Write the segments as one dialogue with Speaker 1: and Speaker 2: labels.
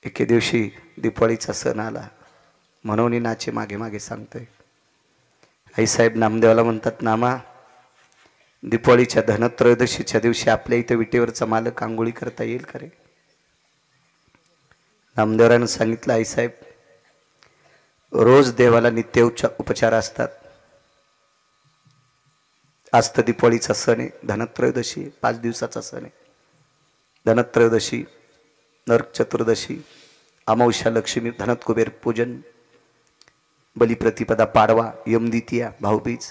Speaker 1: एके दिवशी दीपावलीचा सण आला म्हणून नाचे मागे मागे सांगतोय. आईसाहेब नामदेवाला म्हणतात, नामा दीपावलीच्या धनत्रयोदशीच्या दिवशी आपल्या इथे विटेवरचा मालक आंघोळी करता येईल का रे? नामदेवरानं सांगितलं, आईसाहेब रोज देवाला नित्य उपचार असतात. आज तर दीपावलीचा सण आहे, धनत्रयोदशी 5 दिवसाचा सण आहे. धनत्रयोदशी, नरक चतुर्दशी, अमावस्या, लक्ष्मी, धनत कुबेर पूजन, बलिप्रतिपदा, पाडवा, यमद्वितीया, भाऊबीज,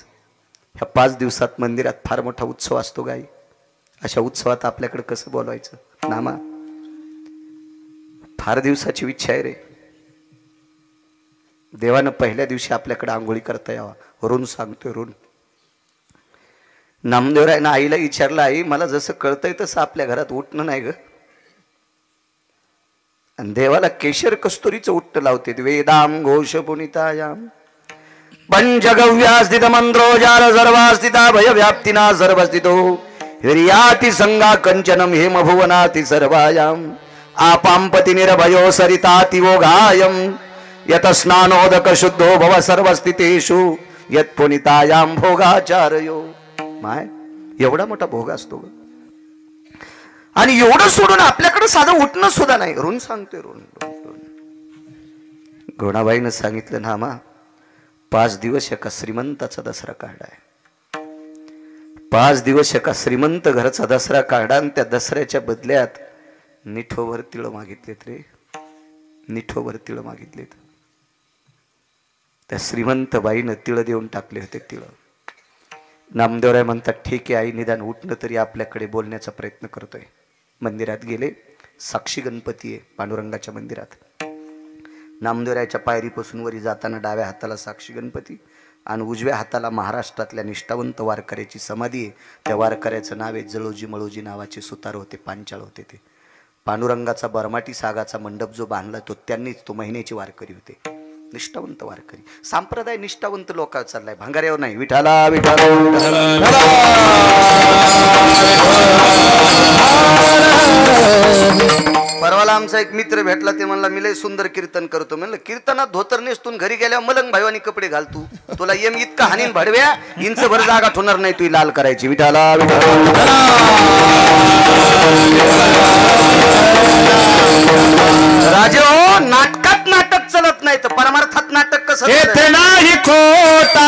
Speaker 1: ह्या 5 दिवसात मंदिरात फार मोठा उत्सव असतो. गाई अशा उत्सवात आपल्याकडे कसं बोलवायचं? नामा फार दिवसाची इच्छा आहे रे. देवानं पहिल्या दिवशी आपल्याकडे आंघोळी करता यावा. ऋण सांगतोय, ऋण. नामदेवरायनं आईला विचारलं, आई मला जसं कळतंय तसं आपल्या घरात उठणं नाही ग. आणि देवाला केशर कस्तुरीचं उठणं लावते. वेदाम घोष पुनितायाम पंचगव्यास्थित मंत्रोजाल सर्वास्थिता भय व्याप्तिना सर्वस्थितो हिर्याति संगा कंचनम हेम भुवनाति सर्वायाम आपांपति निर्भयो सरिताति वोगायम यत स्नानोदक शुद्धो भव सर्वस्थितेषु यत पुनितायाम भोगाचार्यो. माय एवढा मोठा भोग असतो ग. आणि एवढं सोडून आपल्याकडे साधं उठणं सुद्धा नाही. ऋण सांगतोय, ऋण. गोणाबाईनं सांगितलं, नामा 5 दिवस एका श्रीमंताचा दसरा काढाय. 5 दिवस एका श्रीमंत घराचा दसरा काढा आणि त्या दसऱ्याच्या बदल्यात निठोभर तिळ मागितलेत रे. निठोभर तिळ मागितलेत. त्या श्रीमंत बाईनं तिळ देऊन टाकले होते. तिळ. नामदेवराय म्हणतात, ठीक आहे आई, निदान उठणं तरी आपल्याकडे बोलण्याचा प्रयत्न करतोय. मंदिरात गेले. साक्षी गणपती आहे पांडुरंगाच्या मंदिरात. नामदेवरायच्या पायरीपासून वरी जाताना डाव्या हाताला साक्षी गणपती आणि उजव्या हाताला महाराष्ट्रातल्या निष्ठावंत वारकऱ्याची समाधी आहे. त्या वारकऱ्याचं नाव आहे जळोजी मळोजी नावाचे सुतार होते, पांचाळ होते. ते पांडुरंगाचा बरमाटी सागाचा मंडप जो बांधला तो त्यांनीच. तो महिन्याची वारकरी होते, निष्ठावंत वारकरी. संप्रदाय निष्ठावंत लोकांवर चाललाय, भांगाऱ्यावर नाही. विठाला विठाला परवाला आमचा एक मित्र भेटला. ते म्हणला, मी लय सुंदर कीर्तन करतो. म्हणलं, कीर्तनात धोतर नेसून घरी गेल्या मलंग भाईवानी कपडे घालतू. तुला यम इतका हानीन भडव्या, इंच भर जागा ठोणार नाही तू लाल करायची. विठाला राजे हो, नाटकात नाटक चलत नाही तर परमार्थात नाटक कसं? येथे नाही खोटा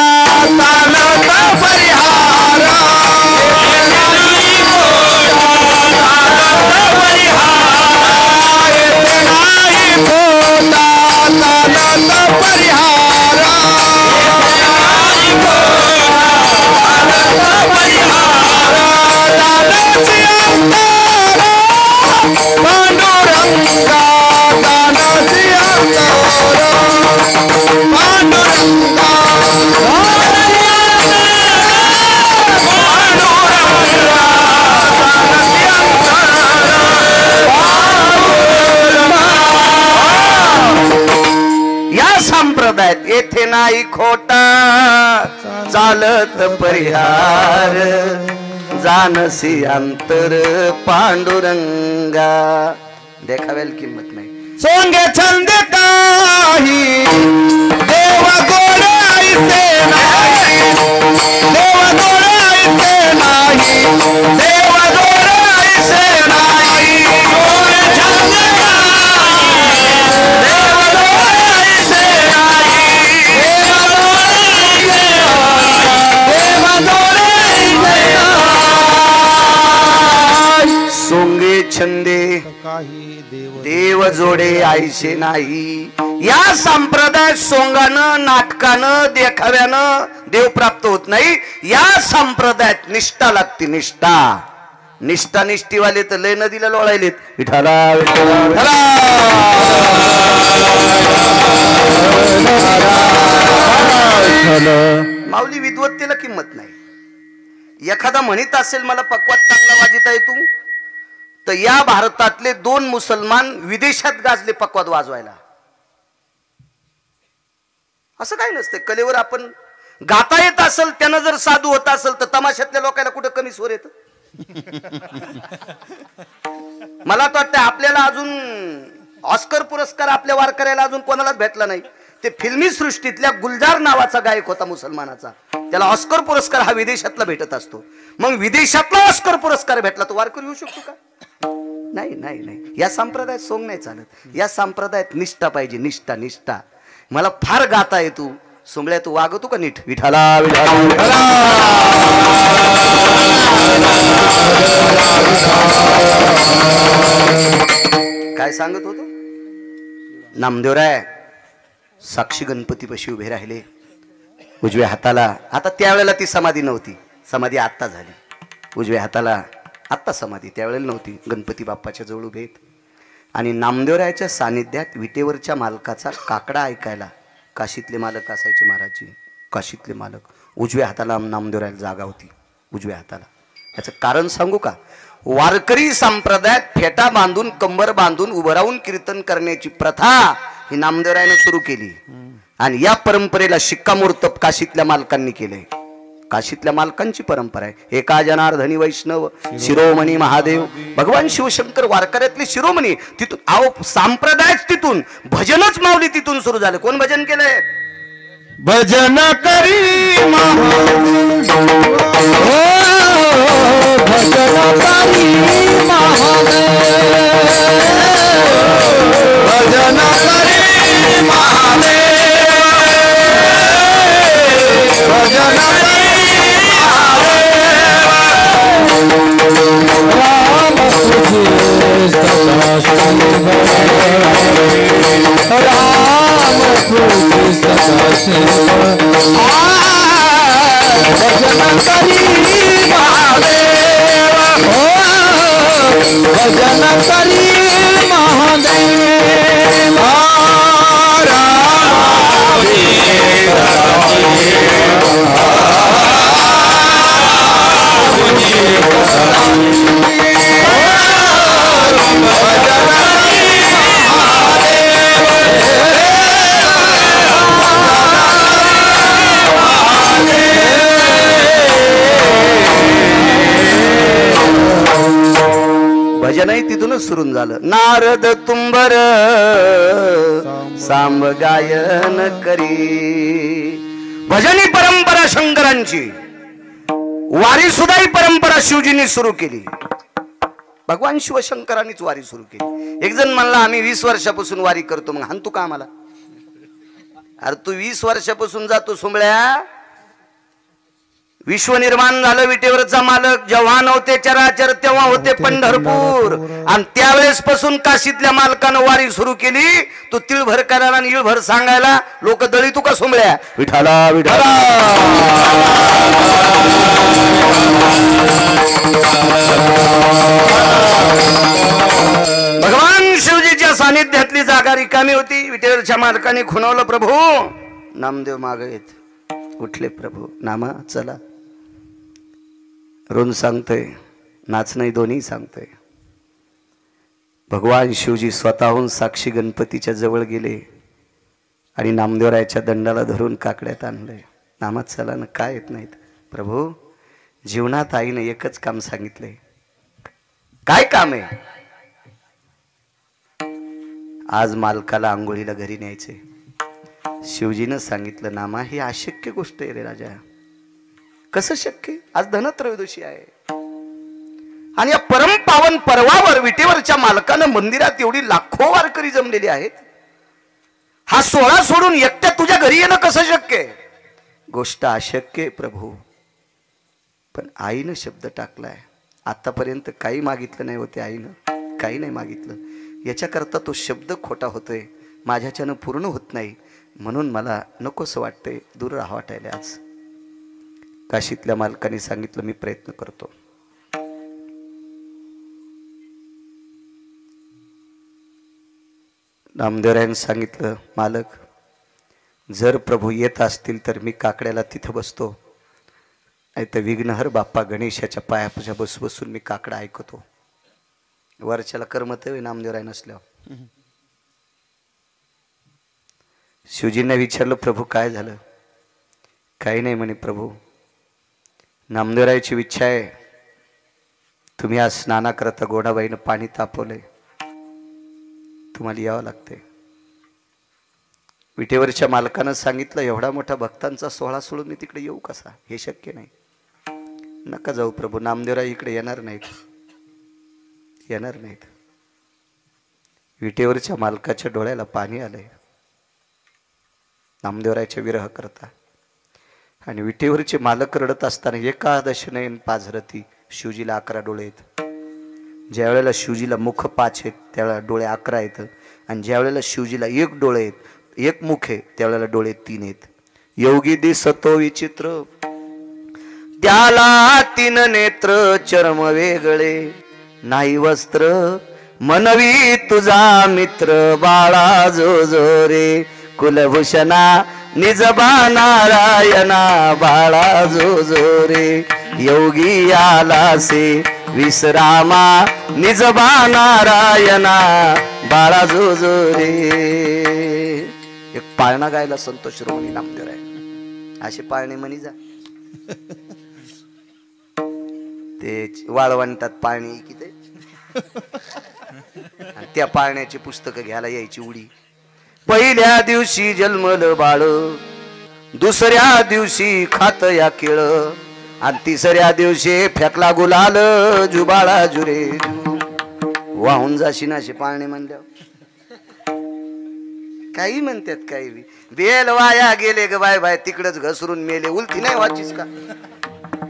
Speaker 1: येथे नाही खोटा चालत परिहार जानसी अंतर पांडुरंगा. देखावेल किंमत नाही. सोंगे छंद काही देव गोड ऐसे नाही, देव गोड ऐसे नाही, देव गोड ऐसे नाही. सोंगे छंद सोंगे छंदे देव जोडे आईशे नाही. या संप्रदाय सोंगानं नाटकानं देखाव्यानं देव प्राप्त होत नाही. या संप्रदायात निष्ठा लागते. निष्ठा. निष्ठा निष्ठीवाले तर लय नदीला लोळायलेत. विठाला विठाला. माऊली विद्वत्तेला किंमत नाही. एखादा म्हणत असेल मला पक्वात चांगला वाजता येतो, तर या भारतातले 2 मुसलमान विदेशात गाजले पक्वाद वाजवायला. असं काही नसतं. कलेवर आपण गाता येत असेल, त्यानं जर साधू होत असेल तर तमाशातल्या लोकांना कुठं कमी स्वर येत. मला तर वाटतं आपल्याला अजून ऑस्कर पुरस्कार आपल्या वारकऱ्याला अजून कोणालाच भेटला नाही. ते फिल्मी सृष्टीतल्या गुलजार नावाचा गायक होता मुसलमानाचा, त्याला ऑस्कर पुरस्कार हा विदेशातला भेटत असतो. मग विदेशातला ऑस्कर पुरस्कार भेटला तो वारकरी येऊ शकतो का? नाही नाही नाही. या संप्रदायात सोंग नाही चालत. या संप्रदायात निष्ठा पाहिजे, निष्ठा निष्ठा. मला फार गाता आहे तू सोंगळ्या, तू वागतो का नीट? विठाला विठाला काय सांगत होतो? नामदेवराय साक्षी गणपतीपाशी उभे राहिले, उजव्या हाताला, आता त्यावेळेला ती समाधी नव्हती, समाधी आत्ता झाली. उजव्या हाताला आत्ता समाधी, त्यावेळेला नव्हती. गणपती बाप्पाच्या जवळ उभे आहेत आणि नामदेवरायाच्या सानिध्यात विटेवरच्या मालकाचा काकडा ऐकायला. काशीतले मालक असायचे महाराजजी, काशीतले मालक. उजव्या हाताला नामदेवरायाला जागा होती, उजव्या हाताला. याचं कारण सांगू का? वारकरी संप्रदायात फेटा बांधून कंबर बांधून उभं राहून कीर्तन करण्याची प्रथा ही नामदेवरायाने सुरू केली आणि या परंपरेला शिक्कामोर्तब काशीतल्या मालकांनी केलंय. काशीतल्या मालकांची परंपरा आहे. एका जनार्दनी वैष्णव शिरोमणी महादेव भगवान शिवशंकर वारकऱ्यातले शिरोमणी. तिथून अहो संप्रदायच तिथून, भजनच माऊली तिथून सुरू झालं. कोण भजन केलंय?
Speaker 2: भजन करी भजन करी महादेव, भजन करी महादेव, भजन राम तुझे सदा शिव, राम तुझे सदा शिव, भजन करी महादेव, भजन करी महादेव,
Speaker 1: भजनही तिथूनच सुरू झालं. नारद तुंबर सांब गायन करी. भजनी परंपरा शंकरांची, वारी सुद्धा ही परंपरा शिवजींनी सुरू केली. भगवान शिवशंकरांनीच वारी सुरू केली. एक जण म्हणला आम्ही 20 वर्षापासून वारी करतो. मग हाणतो का आम्हाला? अरे तू 20 वर्षापासून जातो सोंबळ्या. विश्व निर्माण झालं, विटेवरचा मालक जेव्हा नव्हते चराचर तेव्हा होते पंढरपूर. आणि त्यावेळेस पासून काशीतल्या मालकानं वारी सुरू केली. तू तिळभर करायला आणि इळभर सांगायला लोक दळी तू का सोंबळ्या? विठाला विठाला. भगवान शिवजीच्या सानिध्यातली जागा रिकामी होती. विटेवरच्या मालकाने खुणवलं, प्रभू नामदेव मागे येत. उठले प्रभू, नामा चला. रोज सांगतोय, नाचणं दोन्ही सांगतोय. भगवान शिवजी स्वतःहून साक्षी गणपतीच्या जवळ गेले आणि नामदेवरायाच्या दंडाला धरून काकड्यात आणले. नामात चला ना, काय येत नाहीत? प्रभू जीवनात आईने एकच काम सांगितलंय. काय काम आहे? आज मालकाला आंघोळीला घरी न्यायचे. शिवजीनं सांगितलं, नामा ही अशक्य गोष्ट आहे रे राजा. कसं शक्य? आज धनत्रयोदशी आहे आणि या परमपावन पर्वावर विटेवरच्या मालकानं मंदिरात एवढी लाखो वारकरी जमलेली आहेत. हा सोहळा सोडून एकट्या तुझ्या घरी येणं कसं शक्य आहे? गोष्ट अशक्य आहे प्रभू. पण आईनं शब्द टाकलाय. आतापर्यंत काही मागितलं नाही होते आईनं, काही नाही मागितलं. याच्याकरता तो शब्द खोटा होतोय, माझ्याच्यानं पूर्ण होत नाही, म्हणून मला नकोसं वाटतंय, दूर राहा वाटायला. आज काशीतल्या मालकाने सांगितलं, मी प्रयत्न करतो. नामदेवरायांनी सांगितलं, मालक जर प्रभू येत असतील तर मी काकड्याला तिथं बसतो, नाही तर विघ्नहर बाप्पा गणेशाच्या पायापासून बसून मी काकडा ऐकतो. वरच्याला करमत नामदेवराय नसल्यावर. शिवजींना विचारलं, प्रभू काय झालं? काही नाही म्हणे. प्रभू नामदेवरायाची इच्छा आहे, तुम्ही आज स्नाना करता गोडाबाईनं पाणी तापवलंय, तुम्हाला यावं लागतंय. विटेवरच्या मालकानं सांगितलं, एवढा मोठा भक्तांचा सोहळा सोडून मी तिकडे येऊ कसा? हे शक्य नाही. नका जाऊ प्रभू, नामदेवराय इकडे येणार नाहीत, येणार नाहीत. विटेवरच्या मालकाच्या डोळ्याला पाणी आलंय नामदेवरायच्या विरह करता. आणि विटेवरचे मालक रडत असताना एकादश नयन पाझरती, शिवजीला 11 डोळे आहेत. ज्या वेळेला शिवजीला मुख 5 आहेत त्यावेळेला डोळे 11 आहेत. आणि ज्या वेळेला शिवजीला 1 डोळे आहेत, 1 मुख आहे, त्यावेळेला डोळे 3 आहेत. योगी दिसतो विचित्र, त्याला 3 नेत्र, चर्म वेगळे नाही वस्त्र, मनवी तुझा मित्र बाळा जो जो रे, कुलभूषणा निजबा नारायणा बाळा जो जो रे, योगी आला से विश्रामा निजबा नारायणा बाळा जो जो रे. एक पाळणा गायला संतोष शिरोमणी नामदेवराय. असे पाळणे म्हणी जा. ते वाळवंटात पाळणे की ते त्या पाळण्याची पुस्तकं घ्यायला यायची उडी. पहिल्या दिवशी जन्मलं बाळ, दुसऱ्या दिवशी खात या केळ, आणि तिसऱ्या दिवशी फेकला गुलाल, जुबाळा जुरे वाहून जाशी नाशे पाळणे म्हणल्यावर. काही म्हणतात काही बेल वाया गेले ग बाय बाय, तिकडच घसरून मेले. उलटी नाही वाचीस का?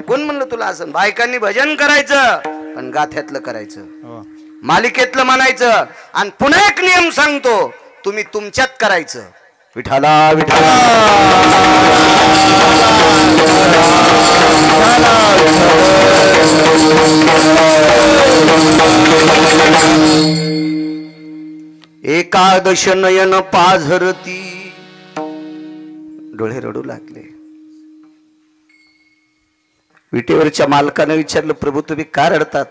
Speaker 1: कोण म्हणलं तुला असं? बायकांनी भजन करायचं पण गाथ्यातलं करायचं, मालिकेतलं म्हणायचं. आणि पुन्हा एक नियम सांगतो, तुम्ही तुमच्यात करायचं. विठाला विठाला एकादश नयन पाझरती, डोळे रडू लागले. विटेवरच्या मालकानं विचारलं, प्रभू तुम्ही का रडतात?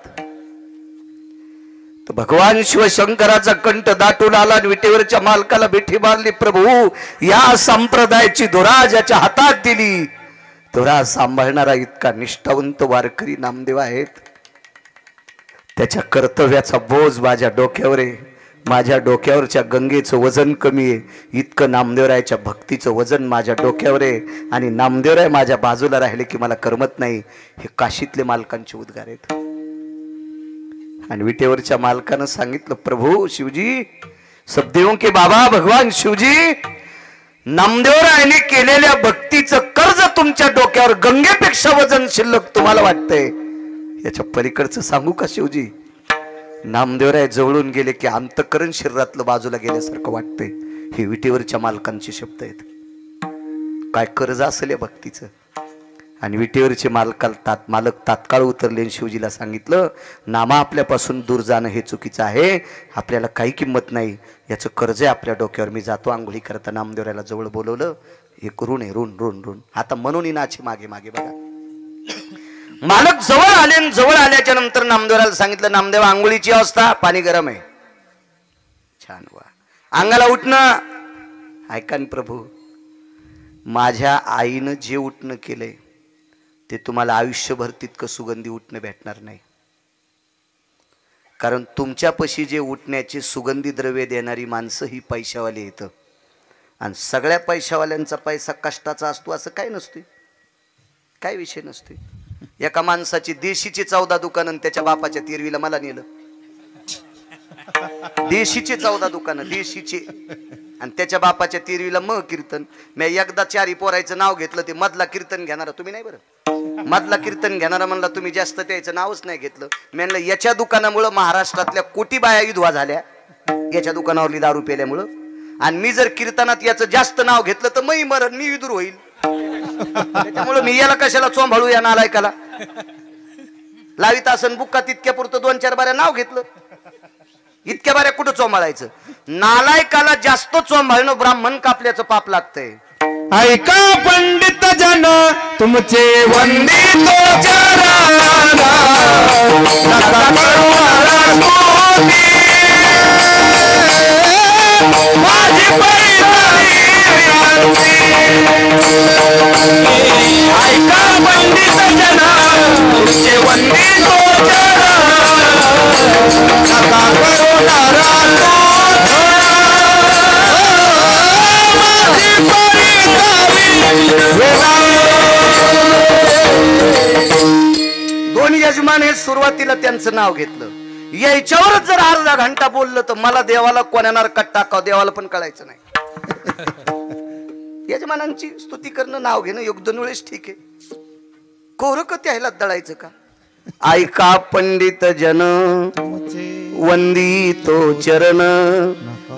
Speaker 1: तर भगवान शिवशंकराचा कंठ दाटून आला आणि विटेवरच्या मालकाला बेठी मारली. प्रभू, या संप्रदायाची धुरा ज्याच्या हातात दिली, धुरा सांभाळणारा इतका निष्ठावंत वारकरी नामदेव आहेत. त्याच्या कर्तव्याचा बोज माझ्या डोक्यावर आहे. माझ्या डोक्यावरच्या गंगेचं वजन कमी आहे, इतकं नामदेवरायाच्या भक्तीचं वजन माझ्या डोक्यावर आहे. आणि नामदेवराय माझ्या बाजूला राहिले की मला करमत नाही. हे काशीतले मालकांचे उद्गार आहेत. आणि विटेवरच्या मालकानं सांगितलं, प्रभू शिवजी, सबदेवों के बाबा भगवान शिवजी, नामदेवरायाने केलेल्या भक्तीचं कर्ज तुमच्या डोक्यावर गंगेपेक्षा वजन शिल्लक तुम्हाला वाटतंय. याच्या पलीकडचं सांगू का शिवजी? नामदेवराय जवळून गेले की अंतकरण शरीरातलं बाजूला गेल्यासारखं वाटतंय. हे विटेवरच्या मालकांचे शब्द आहेत. काय कर्ज असेल या भक्तीचं. आणि विटेवरचे मालक तात्काळ उतरले आणि शिवजीला सांगितलं, नामा आपल्यापासून दूर जाणं हे चुकीचं आहे. आपल्याला काही किंमत नाही, याचं कर्ज आहे आपल्या डोक्यावर. मी जातो आंघोळी करता. नामदेवरायला जवळ बोलवलं. एक ऋण आहे, ऋण ऋण ऋण. आता म्हणून नाचे मागे मागे बघा. मालक जवळ आले. जवळ आल्याच्या नंतर नामदेवराला सांगितलं, नामदेव आंघोळीची अवस्था, पाणी गरम आहे. छान वा. अंगाला उठणं. ऐका न प्रभू, माझ्या आईनं जे उठणं केलंय ते तुम्हाला आयुष्यभर तितकं सुगंधी उठणं भेटणार नाही. कारण तुमच्यापाशी जे उठण्याची सुगंधी द्रव्य देणारी माणसं ही पैशावाली येतं. आणि सगळ्या पैशावाल्यांचा पैसा कष्टाचा असतो असं काय नसते, काय विषय नसते. एका माणसाची देशीची 14 दुकानं त्याच्या बापाच्या 13वीला मला नेलं. देशीची 14 दुकानं देशीची, आणि त्याच्या बापाच्या 13वीला मग कीर्तन. मी एकदा 4 पोरायचं नाव घेतलं, ते मधला कीर्तन घेणारा तुम्ही नाही बरं. मधला कीर्तन घेणारा म्हणला, तुम्ही जास्त त्याचं नावच नाही घेतलं. मी म्हणलं याच्या दुकानामुळं महाराष्ट्रातल्या कोटी बाया विधवा झाल्या, याच्या दुकानावरली दारू पेल्यामुळं. आणि मी जर कीर्तनात याचं जास्त नाव घेतलं तर मी मरण, मी विदूर होईल. त्याच्यामुळे मी याला कशाला चोंभाळू या नालायकाला. लावित असन बुक्का तितक्या पुरतं 2-4 बाऱ्या नाव घेतलं, इतक्या बाऱ्या कुठं चोंभाळायचं. नालायकाला जास्त चोंभाळणं ब्राह्मण कापल्याचं पाप लागतंय.
Speaker 2: ऐका पंडित जन तुमचे वंदित चरणा, नका करू स्तुती, माझी पैराणी विनंती. ऐका पंडित जन तुमचे वंदित चरणा, नका करू स्तुती,
Speaker 1: यायला त्यांचं नाव घेतलं. यायच्यावरच जर अर्धा घंटा बोललं तर मला देवाला कोण्या नरकात टाकावं देवाला पण कळायचं नाही. यजमानांची स्तुती करणं नाव घेणं एक दोन वेळेस ठीक आहे. कोरक त्याला दळायचं का? ऐका पंडित जन वंदितो चरण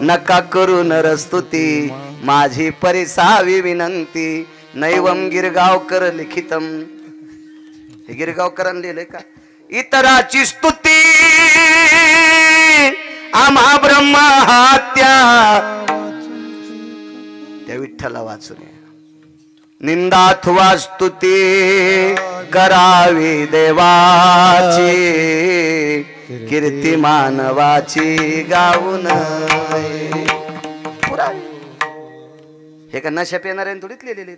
Speaker 1: नका करू नरस्तुती माझी परिसावी विनंती. नैवम गिरगावकर लिखितम. हे गिरगावकरांनी लिहिलंय का? इतराची स्तुती आम्हा ब्रह्मा हत्या. त्या विठ्ठला वाचून निंदाथवा स्तुती करावी देवाची कीर्ती मानवाची गाऊन. हे का नशा पेणाऱ्याने थोडीच लिहिलेले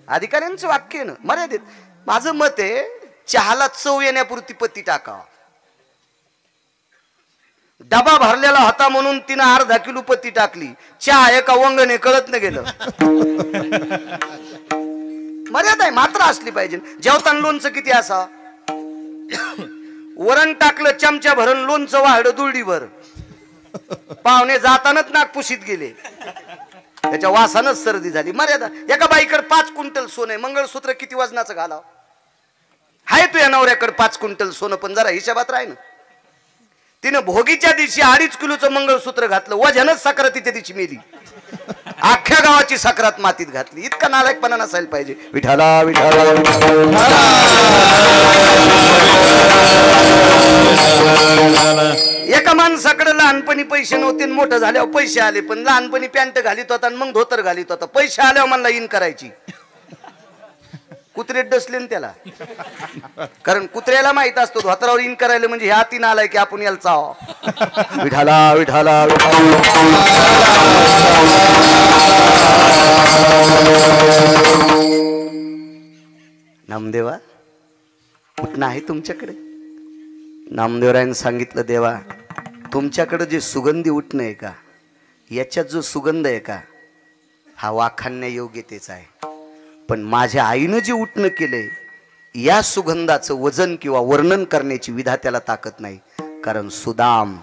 Speaker 1: अधिकाऱ्यांचं वाक्य आहे ना मर्यादित. माझं मत आहे चहाला चव येण्यापुरती पत्ती टाकावा. डबा भरलेला होता म्हणून तिनं अर्धा किलो पत्ती टाकली. चहा एका वंगणे कळत न गेलं. मर्यादा आहे मात्र असली पाहिजे. जेवताना लोणचं किती असा? वरण टाकलं चमचा भरून लोणचं वाढलं दुरडीभर. पाहुणे जातानाच नाक पुशीत गेले. त्याच्या वासानच सर्दी झाली. मर्यादा. एका बाईकडे 5 क्विंटल सोनं आहे. मंगळसूत्र किती वजनाचं घालावं? हाय तुझ्या नवऱ्याकडे 5 क्विंटल सोनं पण जरा हिशोबात राह ना. तिनं भोगीच्या दिवशी 2.5 किलोचं मंगळसूत्र घातलं. वजनच सक्रातीच्या दिवशी मेली. अख्ख्या गावाची सक्रात मातीत घातली. इतका नालायकपणा नसायला पाहिजे. विठाला विठाला एका माणसाकडे लहानपणी पैसे नव्हते मोठं झाल्यावर पैसे आले. पण लहानपणी पॅन्ट घालीत होता आणि मग धोतर घालीत होता. पैसे आल्यावर मला इन करायची. कुत्रे डसले त्याला. कारण कुत्र्याला माहित असतो धोतरावर इन करायला म्हणजे ह्या तीन आलाय की आपण याला चाव. विठाला विठाला नामदेवा उठणं आहे तुमच्याकडे? नामदेवरायने सांगितलं देवा तुमच्याकडे जे सुगंधी उठणं आहे का याच्यात जो सुगंध आहे का हा वाखाणण्या योग्यतेचा आहे. पण माझ्या आईनं जे उठणं केलंय या सुगंधाचं वजन किंवा वर्णन करण्याची विधात्याला ताकद नाही. कारण सुदाम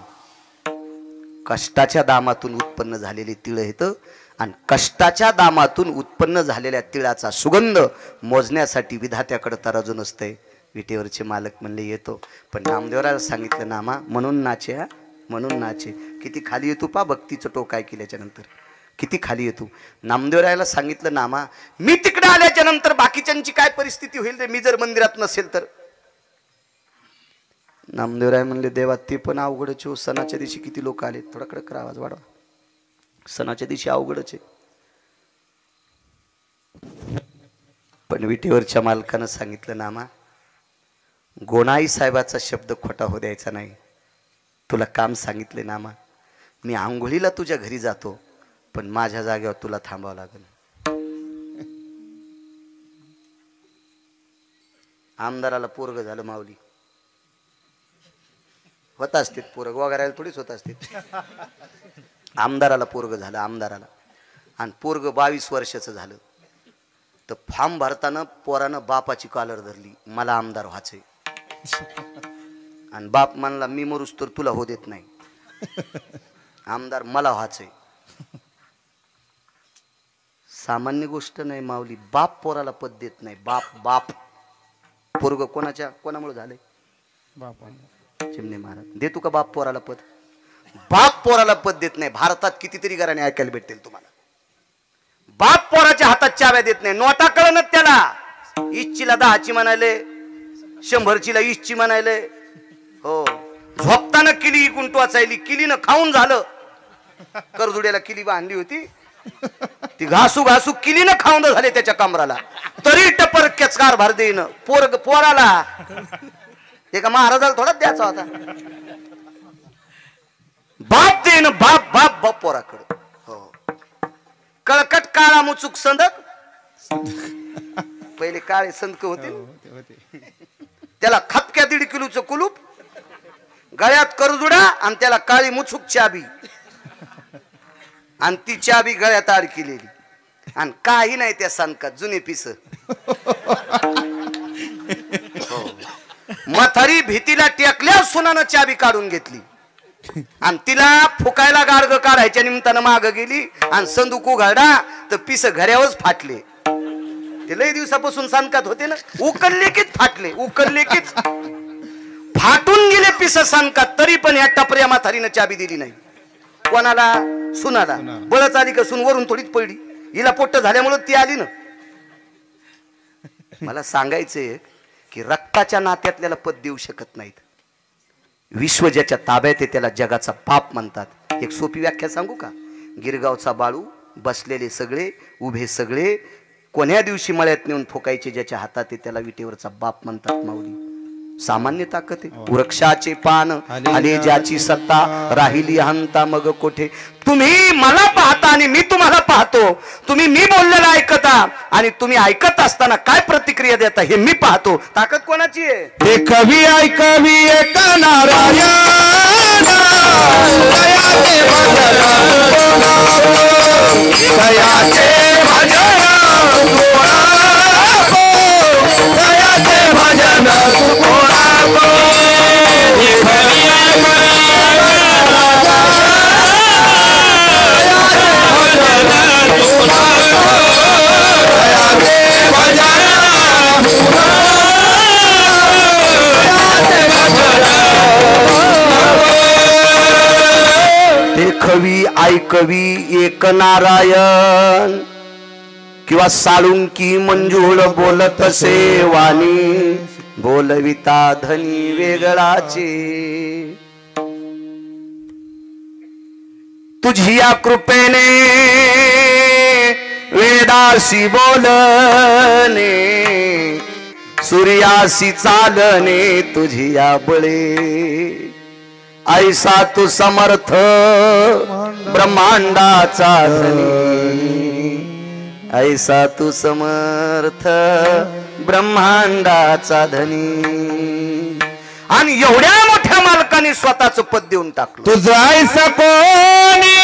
Speaker 1: कष्टाच्या दामातून उत्पन्न झालेले तिळ येतं आणि कष्टाच्या दामातून उत्पन्न झालेल्या तिळाचा सुगंध मोजण्यासाठी विधात्याकडे तराजू नसतंय. विटेवरचे मालक म्हणले येतो. पण नामदेवराला सांगितलं नामा म्हणून नाचे. हा म्हणून नाचे. किती खाली येतो पा भक्तीचं टोक काय केल्याच्या नंतर किती खाली येतो. नामदेवरायला सांगितलं नामा मी तिकडे आल्याच्या नंतर बाकीच्यांची काय परिस्थिती होईल रे मी जर मंदिरात नसेल तर. नामदेवराय म्हणले देवा ते पण अवघडच हो. सणाच्या दिवशी किती लोक आले. थोडा कडक आवाज वाढवा. सणाच्या दिवशी अवघडच आहे. पण विटेवरच्या मालकानं सांगितलं नामा गोनाई साहेबाचा शब्द खोटा हो द्यायचा नाही. तुला काम सांगितले नामा मी आंघोळीला तुझ्या घरी जातो पण माझ्या जागेवर तुला थांबावं लागेल. आमदाराला पोरग झालं माऊली. होत असते पोरग वगैरे थोडीच होत असते. आमदाराला पोरग झालं आमदाराला. आणि पोरग 22 वर्षाचं झालं. तर फॉर्म भरताना पोरानं बापाची कॉलर धरली मला आमदार व्हायचंय. आणि बाप म्हणला मी मरूस तर तुला हो देत नाही. आमदार मला व्हायचंय. सामान्य गोष्ट नाही माऊली. बाप पोराला पद देत नाही. बाप बाप पोरग कोणामुळे झालंय? चिमणे महाराज देतो का बाप पोराला पद? बाप पोराला पद देत नाही. भारतात कितीतरी घराने ऐकायला भेटेल तुम्हाला. बाप पोराच्या हातात चाव्या देत नाही. नोटा कळणच त्याला. 20ची 10ची म्हणायले 100ची 20ची म्हणायले. हो झोपताना किली इकून टोचायली. किलीनं खाऊन झालं. करजुड्याला किली बांधली होती ती घासू घासू किलीनं खाऊन झाले त्याच्या कमराला. तरी टपर केचकार भर देईन पोराला. एका महाराजाला थोडाच द्यायचा होता. बाप देईन बाप बाप बाप पोराकडे. हो कळकट काळा मुचूक संदक. पहिले काळे संदक होते. त्याला खपक्या 1.5 किलोचं कुलूप गळ्यात करजुडा आणि त्याला काळी मुचूक चाबी आणि ती चाबी गळ्यात अडकिलेली आणि काही नाही त्या संदकात जुने पिस. म्हातारी भीतीला टेकल्या सुनानं चाबी काढून घेतली आणि तिला फुकायला गाडग काढायच्या निमित्तानं माग गेली आणि संदूक उघडा तर पिस घड्यावरच फाटले. ते लय दिवसापासून सांगत होते ना, उकलले कीच फाटले, उकलले कीच फाटून गेले पिस सांगत. तरी पण या टपऱ्या म्हातारीनं चाबी दिली नाही. कोणाला? सुनाला. बळच आली का सून वरून थोडीच पडली. हिला पोट्ट झाल्यामुळे ती आली ना. मला सांगायचंय की रक्ताच्या नात्यातल्याला पद देऊ शकत नाहीत. विश्व ज्याच्या ताब्यात आहे त्याला जगाचा पाप म्हणतात. एक सोपी व्याख्या सांगू का? गिरगावचा बाळू, बसलेले सगळे, उभे सगळे, कोण्या दिवशी मळ्यात नेऊन फुकायचे ज्याच्या हातात आहे त्याला विटेवरचा बाप म्हणतात. माऊली सामान्य ताकद आहे. वृक्षाचे पान आले ज्याची सत्ता, राहिली हंता मग कोठे. तुम्ही मला पाहता आणि मी तुम्हाला पाहतो. तुम्ही मी बोललेलं ऐकता आणि तुम्ही ऐकत असताना काय प्रतिक्रिया देता हे मी पाहतो. ताकद कोणाची आहे?
Speaker 2: हे कवी ऐकवी एक नारायण दयाचे भजन दयाचे भजन
Speaker 1: कवी ऐकवी एक नारायण किंवा साळुंकी मंजूळ बोलत सेवानी बोलविता धनी वेगळाचे. तुझी या कृपेने वेदासी बोलणे सूर्यासी चालणे तुझी या बळे. ऐसा तू समर्थ ब्रह्मांडाचा धनी, ऐसा तू समर्थ ब्रह्मांडाचा धनी. आणि एवढ्या मोठ्या मालकाने स्वतःच पद देऊन टाकलं.
Speaker 2: तुझं ऐसा कोणी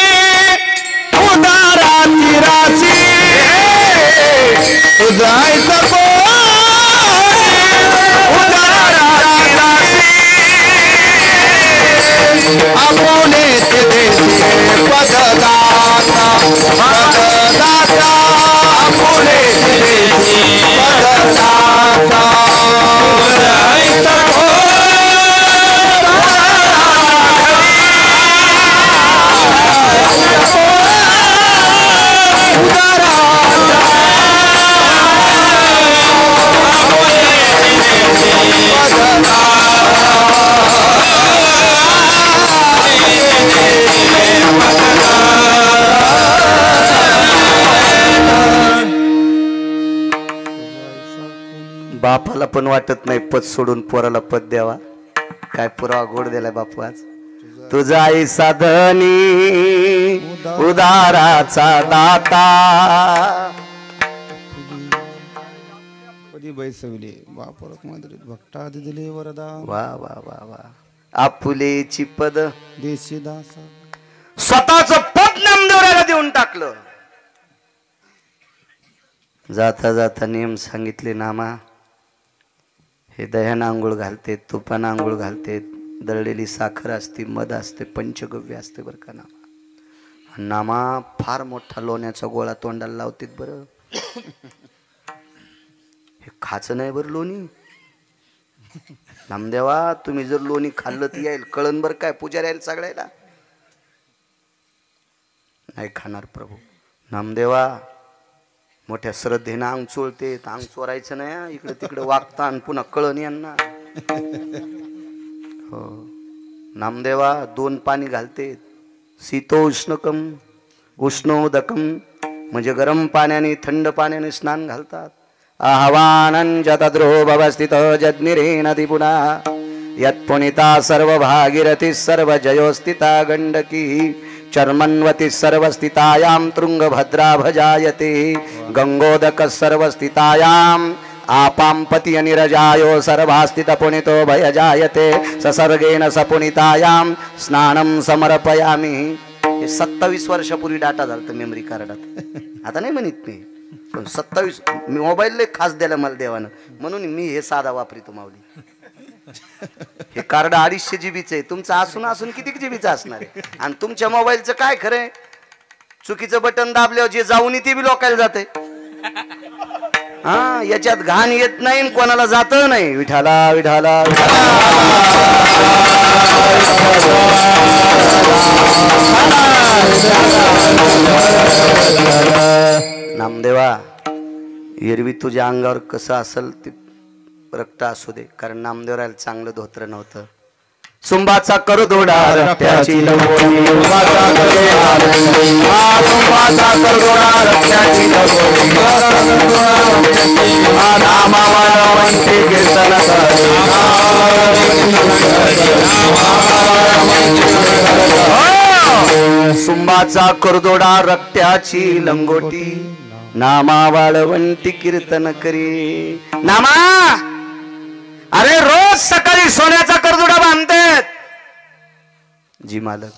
Speaker 2: उदाराची राशी, तुझं ऐसा कोणी उदाराची राशी. आपुलेच देशी पददाता पददाता, आपुलेच देशी पददाता.
Speaker 1: बापाला पण वाटत नाही पद सोडून पोराला पद द्यावा. काय पुरावा गोड दिलाय बापू आज. तुझा आई साधनी उदाराचा दाता,
Speaker 3: कधी बैसवले बापरक मादरीत भक्ता दिले वरदा.
Speaker 1: वा वा वा वा. आपुलेची पद
Speaker 3: देशी दासा,
Speaker 1: स्वतःच पद नामदेवराला देऊन टाकलं. जाता जाता नियम सांगितले नामा. हे दह्यानं आंघोळ घालते, तुपानं आंघोळ घालते, दळलेली साखर असते, मध असते, पंचगव्य असते बरं का नामा. नामा फार मोठा लोण्याचा गोळा तोंडाला लावते बरं. हे खायचं नाही बरं लोणी. नामदेवा तुम्ही जर लोणी खाल्लं तर येईल कळण बरं काय पुजारी यायला सगळ्याला. नाही खाणार प्रभू. नामदेवा मोठ्या श्रद्धेनं अंग चोळते, अंग चोरायचं नाही. इकडे तिकडे वागता आणि पुन्हा कळण यांना. हो नामदेवा 2 पाणी घालते. शीतोष्णकम उष्णोदकम म्हणजे गरम पाण्याने थंड पाण्याने स्नान घालतात. आह्वानं जतद्रो भवस्थित जज्ञिरे नदी पुन्हा यत्पुनिता सर्व भागीरथी सर्व जयोस्थिता गंडकी चर्मन्वती सर्वस्थितायां तृंगभद्रा भजायते गंगोदक सर्वस्थितायां आपांपति अनिरजायो सर्वास्थित पुनितो भयजायते ससर्गेन सपुनितायां स्नानं समर्पयामि. हे 27 वर्षापूर्वी डाटा झालता मेमरी कार्डात. आता नाही म्हणत मी, पण 27 मी मोबाईल खास द्यायला मला देवानं म्हणून मी हे साधा वापरितो माऊली. हे कार्ड 250 जीबीच आहे. तुमचं असून असून किती जीबीचं असणार आहे? आणि तुमच्या मोबाईलचं काय खरंय? चुकीचं बटन दाबल्यावर जे जाऊन ते बी लोकायला जाते. हा, याच्यात घाण येत नाही आणि कोणाला जात नाही. विठाला विठाला नामदेवा, एरवी तुझ्या अंगावर कसं असेल ते रक्त असू दे, कारण नामदेवराला चांगलं धोत्र नव्हतं. सुंबाचा करदोडा रक्ताची लंगोटी, सुंबाचा करदोडा रक्ताची लंगोटी, नामावाला वंती कीर्तन करे, सुंबाचा करदोडा रक्ताची लंगोटी, नामा वाळवंटी कीर्तन करी. नामा, अरे रोज सकाळी सोन्याचा करदोडा बांधतात. जी मालक,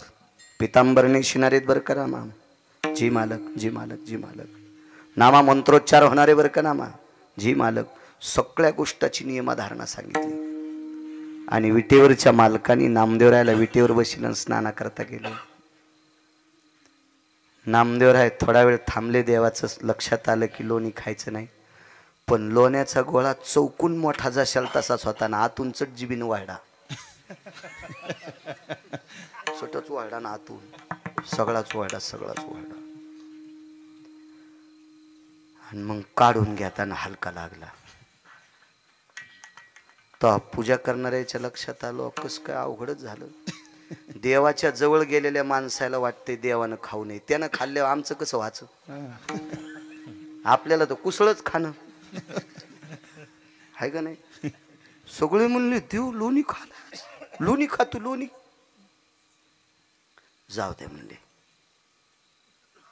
Speaker 1: पितांबरने शिनारीत बर का नामा. जी मालक, जी मालक, जी मालक. नामा मंत्रोच्चार होणारे बर का नामा. जी मालक. सगळ्या गोष्टाची नियमधारणा सांगितली. आणि विटेवरच्या मालकांनी नामदेवरायला विटेवर बसलं स्नाना करता गेलं. नामदेवराय थोडा वेळ थांबले. देवाचं लक्षात आलं की लोणी खायचं नाही, पण लोण्याचा गोळा चौकून मोठा जशाल तसाच होता ना, आतून चटजिबीन वाढा. छोटच वाढा ना, आतून सगळाच वाढा, सगळाच वाढा. आणि मग काढून घेताना हलका लागला. तर पूजा करणाऱ्याच्या लक्षात आलो, कस काय अवघडच झालं. देवाच्या जवळ गेलेल्या माणसाला वाटते देवानं खाऊ नये, त्यानं खाल्ल्यावर आमचं कसं व्हायचं? आपल्याला तर कुसळच खाणं आहे का नाही. सगळे म्हणले देव लोणी खाला, लोणी खातो लोणी. जाऊ दे म्हणले,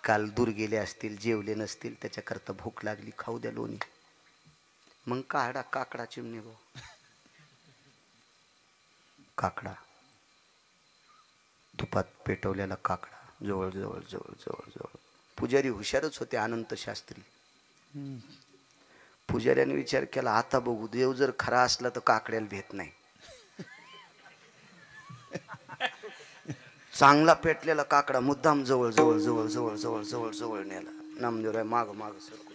Speaker 1: काल दूर गेले असतील, जेवले नसतील, त्याच्याकरता भूक लागली, खाऊ द्या लोणी. मग काढा काकडा चिमणी गो, काकडा तुपात पेटवलेला काकडा. जवळ जवळ जवळ जवळ जवळ. पुजारी हुशारच होते, अनंत शास्त्री. पुजाऱ्याने विचार केला, आता बघू देव जर खरा असला तर काकड्याला भेट नाही. चांगला पेटलेला काकडा मुद्दाम जवळ जवळ जवळ जवळ जवळ जवळ जवळ नेला. नामदेवराय माग माग सरकू.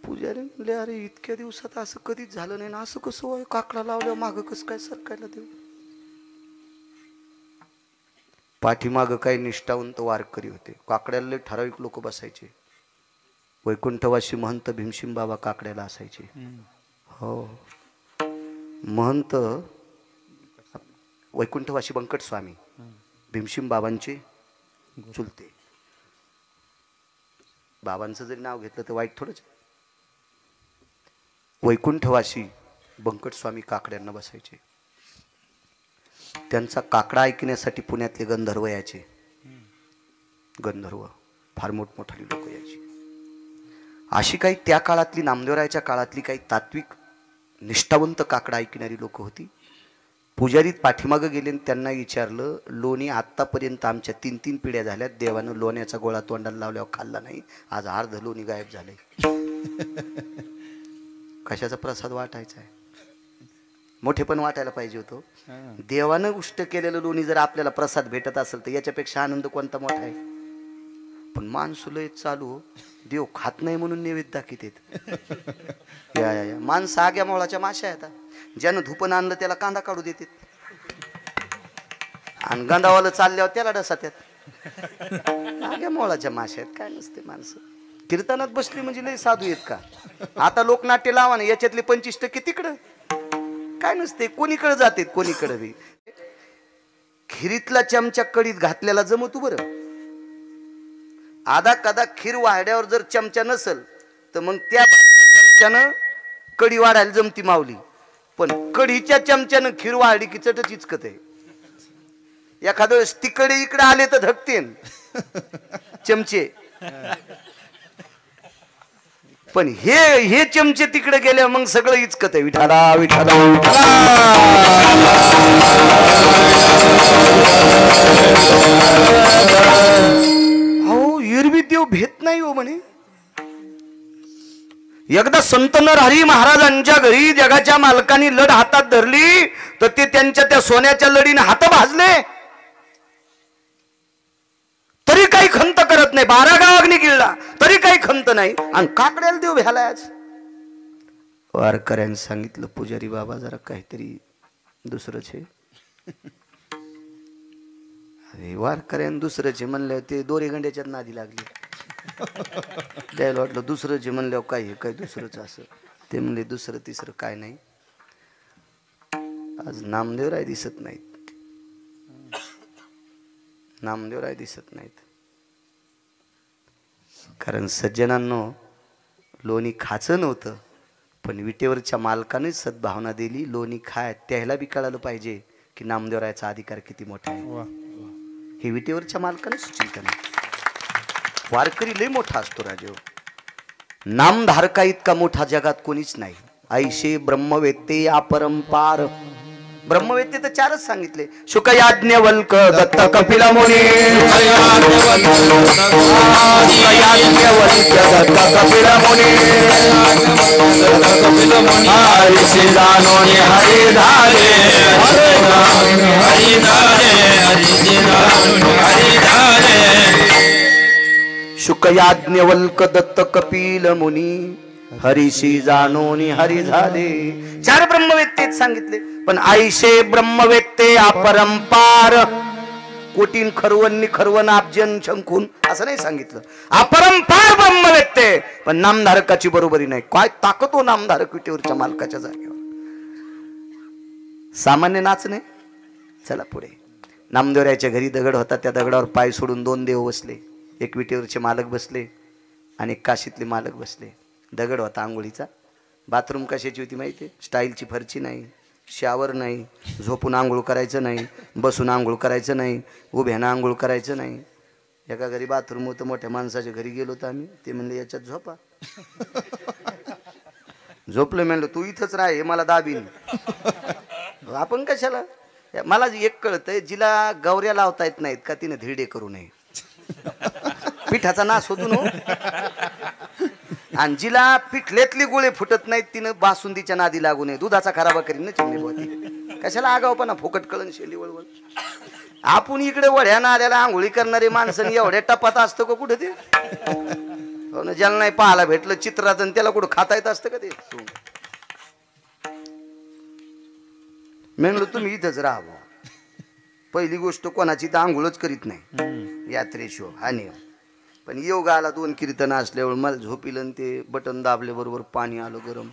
Speaker 1: पुजारी म्हणले, अरे इतक्या दिवसात असं कधीच झालं नाही ना, असं कसं होय? काकडा लावल्यावर माग कसं काय सरकायला देऊ? पाठीमाग काही निष्ठावंत वारकरी होते. काकड्याला ठराविक लोक बसायचे. वैकुंठवासी महंत भीमसिंग बाबा काकड्याला असायचे. हो, महंत वैकुंठवासी बंकट स्वामी भीमसिंग बाबांचे चुलते. बाबांचं जरी नाव घेतलं तर वाईट थोडंच. वैकुंठवासी बंकट स्वामी काकड्यांना बसायचे. त्यांचा काकडा ऐकण्यासाठी पुण्यातले गंधर्व यायचे. गंधर्व फार मोठमोठाली लोक यायची. अशी काही त्या काळातली, नामदेवरायाच्या काळातली काही तात्विक निष्ठावंत काकडा ऐकणारी लोक होती. पुजारीत पाठीमागं गेले आणि त्यांना विचारलं, लोणी आत्तापर्यंत आमच्या 3 पिढ्या झाल्यात, देवानं लोण्याचा गोळा तोंडाला लावल्यावर खाल्ला नाही, आज अर्ध लोणी गायब झालंय. कशाचा प्रसाद वाटायचा आहे? मोठे पण वाटायला पाहिजे होतो. देवानं उष्ट केलेलं लोणी जर आपल्याला प्रसाद भेटत असेल तर याच्यापेक्षा आनंद कोणता मोठा आहे? पण माणसं लय चालू, देव खात नाही म्हणून नैवेद्य दाखवत आहेत. या माणसं आग्या मोळाच्या माश्या आहेत. ज्यानं धुपन आणलं त्याला कांदा काढू देतात, आणि गंधावाला चालल्यावर त्याला डसात्यात. आग्या मोळाच्या माश्या आहेत, काय नसते. माणसं कीर्तनात बसली म्हणजे लय साधू आहेत का? आता लोकनाट्य लावा ना, याच्यातले 25% तिकडं. काय नसते, कोणीकडे जाते, कोणीकडे बी. खिरीतला चमचा कडीत घातलेला जमतो बरं. आधा कदा खीर वाढ्यावर जर चमचा नसल तर मग त्या चमच्यानं कडी वाढायला जमती माऊली. पण कढीच्या चमच्यानं खीर वाढली की चटच इचकत आहे. एखाद्या वेळेस तिकडे इकडे आले तर धकतेन चमचे, पण हे चमचे तिकडे गेले मग सगळं इचकत आहे. विठाला विठाला हो, एरवी देव भेट नाही हो म्हणे. एकदा संत नरहरी महाराजांच्या घरी जगाच्या मालकांनी लढ हातात धरली तर ते त्यांच्या त्या सोन्याच्या लढीने हात भाजले तरी काही खंत करत नाही. 12 गाव अग्नी गिळला तरी काही खंत नाही. आणि काकड्याला देव भ्यालाच. वारकऱ्याने सांगितलं पुजारी बाबा जरा काहीतरी दुसरंच आहे. अरे वारकऱ्याने दुसरंच आहे म्हणल्यावर ते दोरे गंड्याच्यात नादी लागली. त्याला वाटलं दुसरं जे म्हणल्यावर काय दुसरंच असं. ते म्हणले दुसरं तिसरं काय नाही. आज नामदेवराय दिसत नाहीत. नामदेवराय दिसत नाहीत. कारण सज्जनांनो लोणी खायचं नव्हतं पण विटेवरच्या मालकानेच सद्भावना दिली लोणी खाय. त्याला बी कळालं पाहिजे की नामदेवरायाचा अधिकार किती मोठा आहे. हे विटेवरच्या मालकाने सूचित केलं. वारकरी लय मोठा असतो राजे. नामधारका इतका मोठा जगात कोणीच नाही. ऐशे ब्रह्मवेत्ते अपरंपार. ब्रह्मवेत्ते तर 4च सांगितले. शुक याज्ञवल्क दत्त कपिल मुनी. दत्त कपिल मुनी. हरिषी जानोनी हरि धारे. हरि धारे हरिषी जानोनी हरि धारे. शुक याज्ञवल्क दत्त कपिल मुनी हरिषी जानोनी हरि झाले. 4 ब्रह्मवेत्तेच सांगितले. पण ऐशे ब्रह्मवेत्ते अपरंपार. कोटीन खरवन्नी खरवन आपजन शंकून असं नाही सांगितलं. अपरंपार ब्रह्मवेत्ते. पण नामधारकाची बरोबरी नाही. काय ताकद हो नामधारक विटेवरच्या मालकाच्या जागेवर. सामान्य नाच नाही. चला पुढे. नामदेवरायाच्या घरी दगड होता. त्या दगडावर पाय सोडून 2 देव बसले. एक विटेवरचे मालक बसले आणि एक काशीतले मालक बसले. दगड होता आंघोळीचा. बाथरूम कशाची होती माहिती आहे? स्टाईलची फरची नाही, शावर नाही, झोपून आंघोळ करायचं नाही, बसून आंघोळ करायचं नाही, उभ्यानं आंघोळ करायचं नाही. एका घरी बाथरूम होतं. मोठ्या माणसाच्या घरी गेलो होतो आम्ही. ते म्हणले याच्यात झोपा. झोपलं. म्हणलं तू इथंच राह, हे मला दाबीन. आपण कशाला. मला एक कळतंय जिला गौऱ्या लावता येत नाहीत का तिने धिरडे करू नये. पिठाचा नाश होतो ना. आणि जिला पिठल्यातली गोळे फुटत नाहीत तिनं बासुंदीच्या नादी लागू नये. दुधाचा खराबा करीन ना चिमणी होती. कशाला आगावपणा फुकट कळण शेली वळवळ. आपण इकडे वड्या नाल्याला आंघोळी करणारे माणसं एवढ्या टपात असतं का कुठं ते. ज्याला नाही पाहायला भेटलं चित्रात आणि त्याला कुठं खाता येत असतं का ते. म्हणलं तुम्ही इथंच राहा. पहिली गोष्ट कोणाची तर आंघोळच करीत नाही यात्रेशिव हा नियम. पण योग आला 2 कीर्तन असल्यावर मला झोपिलं. ते बटन दाबले बरोबर पाणी आलं गरम.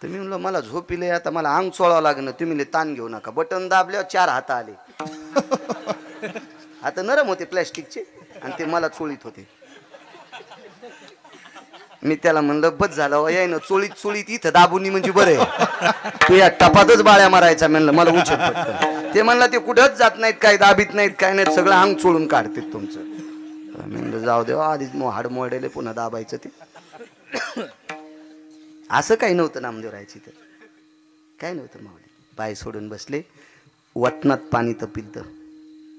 Speaker 1: तर मी म्हणलं मला झोपिले आता मला अंग चोळावं लागणं. तुम्ही ताण घेऊ नका. बटन दाबल्यावर 4 हात आले. आता नरम होते प्लॅस्टिकचे आणि ते मला चोळीत होते. मी त्याला म्हणलं बस झालं याय ना चोळीत चोळीत इथं दाबून म्हणजे बरं आहे. तू या टपातच बाळ्या मारायचा. म्हणलं मला उचल पटकन. ते म्हणलं ते कुठंच जात नाहीत काय दाबीत नाहीत काय नाहीत सगळं अंग चोळून काढतात तुमचं. म्हणलं जाऊ देवा आधीच हाड मोडेले पुन्हा दाबायचं ते. असं काही नव्हतं नामदेवरायची तर काय नव्हतं. मावली पाय सोडून बसले. वतनात पाणी तपिल तर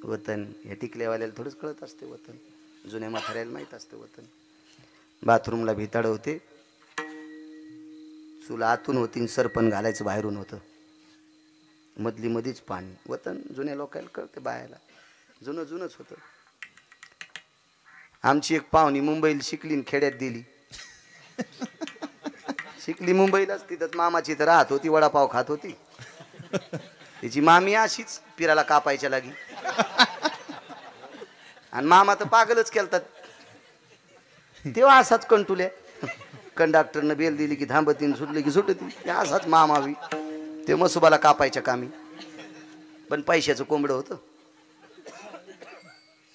Speaker 1: वतन हे टिकलेवाल्याला थोडंच कळत असते. वतन जुन्या म्हाताऱ्याला माहीत असते वतन. बाथरूमला भिताड होते. चुला आतून होती सरपण घालायचं बाहेरून होतं. मधली मधीच पाणी. वतन जुन्या लोकांना कळते बायाला. जुनंच होतं. आमची एक पाहुणी मुंबईला शिकली खेड्यात दिली. शिकली मुंबईलाच. तिथंच मामाची तर राहत होती. वडापाव खात होती. तिची मामी अशीच पिराला कापायच्या लागी. आणि मामा तर पागलच केलतात. तेव्हा असाच कंटुल्या. कंडक्टरनं बेल दिली की थांबतीन सुटली की सुटती. असाच मामावी ते मसुबाला कापायच्या कामी. पण पैशाचं कोंबडं होतं.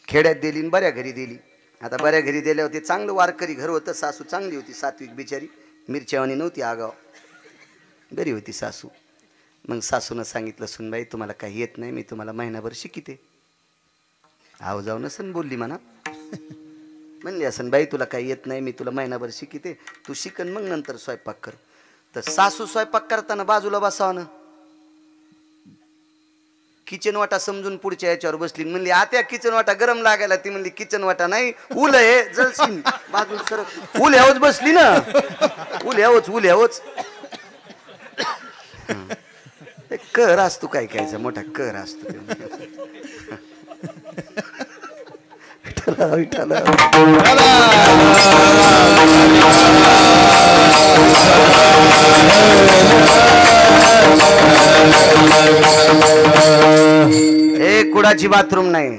Speaker 1: खेड्यात दिली आणि बऱ्या घरी दिली. आता बऱ्या घरी दिल्यावर ते चांगलं वारकरी घर होतं. सासू चांगली होती. सात्विक बिचारी. मिरच्यावानी नव्हती आगाव. बरी होती सासू. मग सासूनं सांगितलं सुनबाई तुम्हाला काही येत नाही मी तुम्हाला महिनाभर शिकिते. आव जाऊ नसन बोलली म्हणा. म्हणली असन बाई तुला काही येत नाही मी तुला महिनाभर शिकिते. तू शिकन मग नंतर स्वयंपाक कर. तर सासू स्वयंपाक करताना बाजूला बसावं. किचन वाटा समजून पुढच्या याच्यावर बसली म्हणली आत्या किचन वाटा गरम लागायला. ती म्हणली किचन वाटा नाही उल आहे जळशील बाजूला सरक. उल ह्यावच बसली ना उल ह्यावच कर असतो काय कायचा मोठा कर असतो. विठाला कुडाची बाथरूम नाही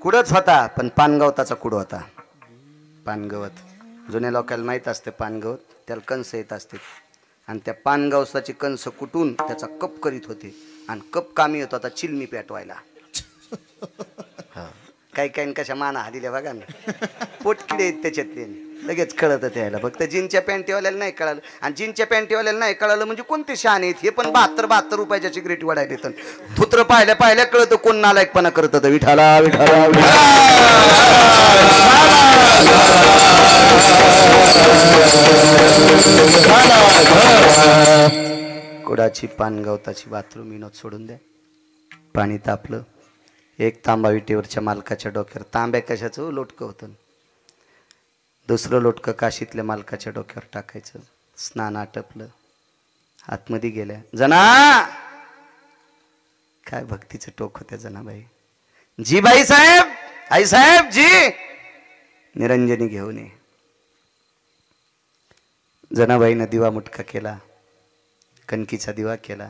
Speaker 1: कुडच होता पण पानगवताचा कुड होता. पानगवत जुन्या लोकांना माहीत असते पानगवत त्याला कंस येत असते आणि त्या पानगवताची कंस कुटून त्याचा कप करीत होते आणि कप कामी येत होता चिलमी पेटवायला. काही काही कशा माना हादिल्या बघा ना पोटकिडे आहेत त्याच्यातले लगेच कळत त्याला. फक्त जीनच्या पॅन्टीवाल्याला नाही कळालं आणि जीनच्या पॅन्टीवाल्याला नाही कळालं म्हणजे कोणते शान आहेत हे पण 72 रुपयाच्या सिगरेट वाढायला येतं. थुत्र पाहिल्या कळतं कोण नालायकपणा करत. विठाला विठाला कुडाची पानगवताची बाथरूम विनोद सोडून द्या. पाणी तापलं. एक तांबा विटेवरच्या मालकाच्या डोक्यावर. तांब्या कशाचं लोटकं होतं. दुसरं लोटकं काशीतल्या मालकाच्या डोक्यावर टाकायचं. स्नान आटपलं. आतमध्ये गेल्या. जना काय भक्तीचं टोक होत्या जनाबाई. जी बाई साहेब आई साहेब जी निरंजनी घेऊन ये. जनाबाईनं दिवा मुटका केला. कणकीचा दिवा केला.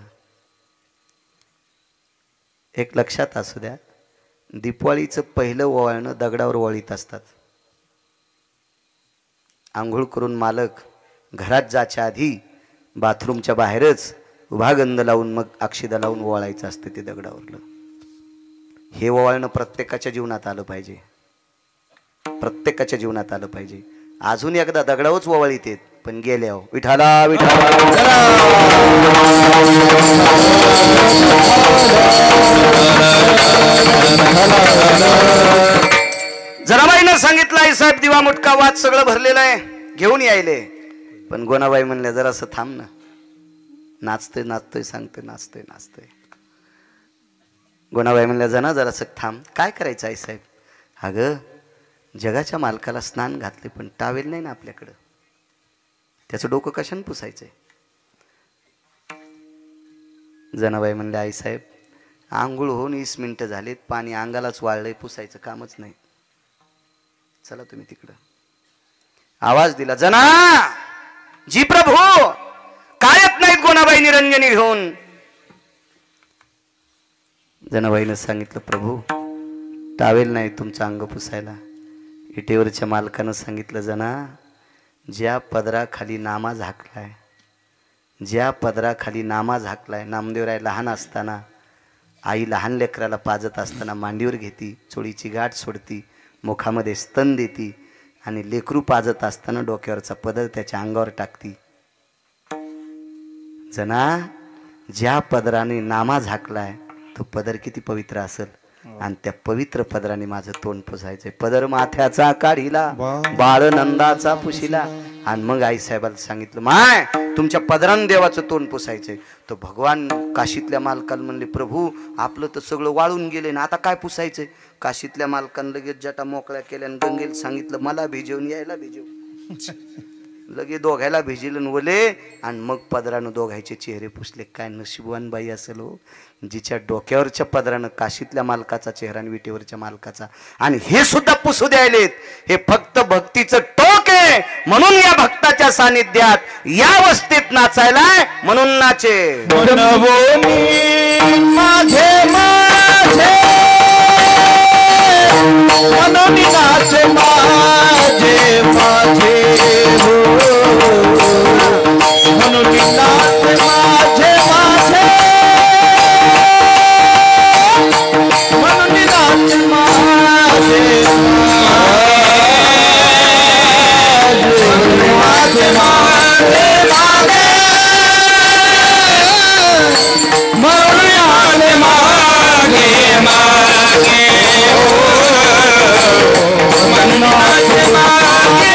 Speaker 1: एक लक्षात असू द्या दिपवाळीचं पहिलं ओवाळणं दगडावर वळीत असतात. आंघोळ करून मालक घरात जायच्या आधी बाथरूमच्या बाहेरच उभा गंध लावून मग अक्षिदा लावून ओवाळायचं असतं ते दगडावरलं. हे ओवाळणं प्रत्येकाच्या जीवनात आलं पाहिजे. प्रत्येकाच्या जीवनात आलं पाहिजे. अजून एकदा दगडावच ओवाळीत येत पण गेल्या विठाला विठाला जनाबाईनं सांगितलं आई साहेब दिवा मुटका वाद सगळं भरलेलं आहे घेऊन यायले. पण गोनाबाई म्हणल्या जरासं थांब ना. नाचतोय नाचतोय सांगतोय नाचतोय नाचतोय. गोनाबाई म्हणल्या जना जरासं थांब. काय करायचं आई साहेब. अगं जगाच्या मालकाला स्नान घातले पण टावेल नाही ना आपल्याकडं. त्याचं डोकं कशाने पुसायचंय. जनाबाई म्हणले आई साहेब आंघोळ होऊन 20 मिनिटं झालीत पाणी अंगालाच वाळलंय पुसायचं कामच नाही. चला तुम्ही तिकडं. आवाज दिला जना जी प्रभू कायत नाहीत गोनाबाई निरंजनी घेऊन. जनाबाईनं सांगितलं प्रभू टावेल नाही तुमचं अंग पुसायला. इटेवरच्या मालकानं सांगितलं जना ज्या पदराखाली नामा झाकलाय ज्या पदराखाली नामा झाकलाय. नामदेवराय लहान असताना आई लहान लेकराला पाजत असताना मांडीवर घेती चोळीची गाठ सोडती मुखामध्ये स्तन देती आणि लेकरू पाजत असताना डोक्यावरचा पदर त्याच्या अंगावर टाकती. जना ज्या पदराने नामा झाकलाय तो पदर किती पवित्र असेल आणि त्या पवित्र पदराने माझं तोंड पुसायचंय. पदर माथ्याचा काढिला बाळ नंदाचा पुशिला. आणि मग आई साहेबाला सांगितलं माय तुमच्या पदराने देवाचं तोंड पुसायचंय. तो भगवान काशीतल्या मालकाला म्हणले प्रभू आपलं तर सगळं वाळून गेले ना आता काय पुसायचंय. काशीतल्या मालकानं लगेच जटा मोकळ्या केल्या आणि गंगेला सांगितलं मला भिजवून यायला भिजव. लगे दोघायला भिजलं वले आणि मग पदरानं दोघायचे चेहरे पुसले. काय नशिबवान बाई असेल हो जिच्या डोक्यावरच्या पदरानं काशीतल्या मालकाचा चेहरा आणि विटेवरच्या मालकाचा. आणि हे सुद्धा पुसू द्यायलेत. हे फक्त भक्तीचं टोक आहे म्हणून या भक्ताच्या सानिध्यात या वस्तीत नाचायला म्हणून नाचे. माझे माझे मनोनी नाचे माझे माझे मनोनी नाचे माझे माझे मनोनी नाचे माझे माझे माझे मनोनी मागे मागे मन नाचे मागे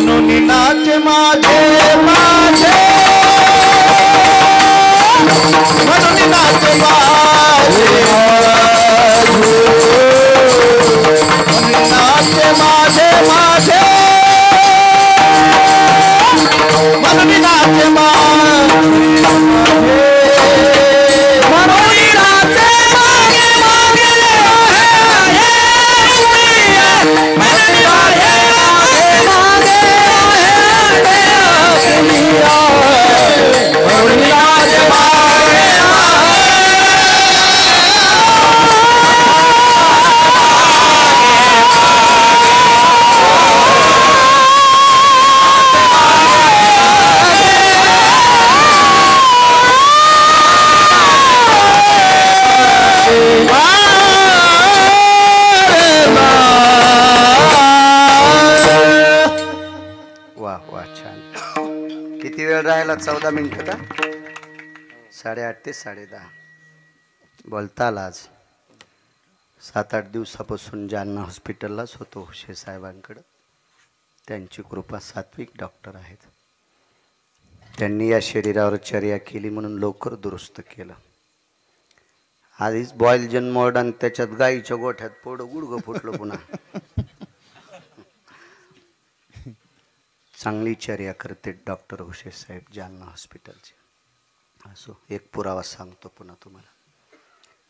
Speaker 2: म्हणून नाचे माझे माझे म्हणून नाचे माझे नाचे माझे माझे म्हणून नाचे माझे
Speaker 1: किती वेळ राहिला? 14 मिनिटं का? 8:30 ते 10:30 बोलता आला. आज 7-8 दिवसापासून जालना हॉस्पिटललाच होतो हुशे साहेबांकडं. त्यांची कृपा, सात्विक डॉक्टर आहेत. त्यांनी या शरीरावर चर्या केली म्हणून लवकर दुरुस्त केलं. आधीच बॉईल जन्मोड आणि त्याच्यात गाईच्या गोठ्यात पोडं गुडगं फुटलं पुन्हा. चांगली चर्या करते डॉक्टर हुशे साहेब जालना हॉस्पिटलचे. असो, एक पुरावा सांगतो पुन्हा तुम्हाला.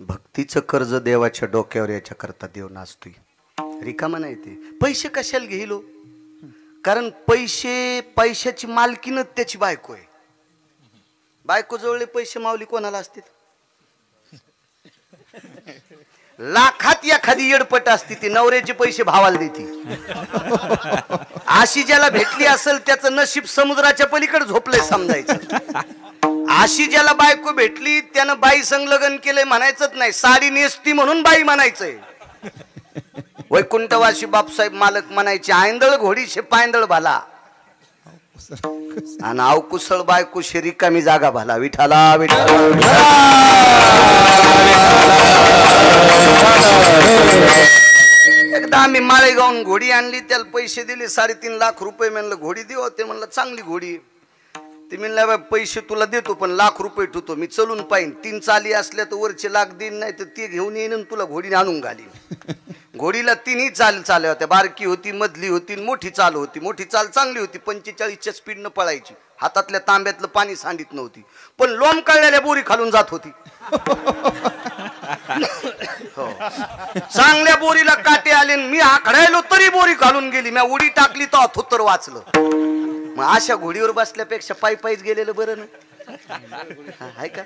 Speaker 1: भक्तीचं कर्ज देवाच्या डोक्यावर याच्याकरता देव नाचतोय. रिकामा नाही ते. पैसे कशाला घेलो? कारण पैशाची मालकीनच त्याची बायको आहे. बायको जवळ पैसे माऊली कोणाला असतील? लाखात एखादी येडपट असती ती नवऱ्याचे पैसे भावाला देती. अशी ज्याला भेटली असेल त्याचं नशीब समुद्राच्या पलीकडे झोपलंय समजायचं. अशी ज्याला बायको भेटली त्यानं बाई संग लग्न केलंय म्हणायचंच नाही, साडी नेसती म्हणून बाई म्हणायचंय. वैकुंठवासी बापसाहेब मालक म्हणायचे, आयंदळ घोडीशे पायंदळ भाला आणि अवकुसळ बायको शे रिकामी जागा भाला. विठाला विठाला. एकदा आम्ही माळेगावून घोडी आणली, त्याला पैसे दिले 3.5 लाख रुपये. म्हणलं घोडी देऊ. ते म्हणलं चांगली घोडी. ते म्हणलं पैसे तुला देतो पण लाख रुपये ठेवतो, मी चलून पाहिन. 3 चाली असल्या तर वरचे लाख देईन, नाही तर ते घेऊन येईन तुला घोडीने आणून घालीन. घोडीला 3ही चाल्या होत्या. बारकी होती, मधली होती, मोठी चाल होती. मोठी चाल चांगली होती, 45च्या स्पीडनं पळायची. हातातल्या तांब्यातलं पाणी सांडित नव्हती, पण लोम कळलेल्या बोरी खालून जात होती. हो, चांगल्या बोरीला काटे आले, मी आखडायलो तरी बोरी घालून गेली. मी उडी टाकली तर थोत्तर वाचलं. मग अशा घोडीवर बसल्यापेक्षा पायीच गेलेलं बरं ना, आहे का?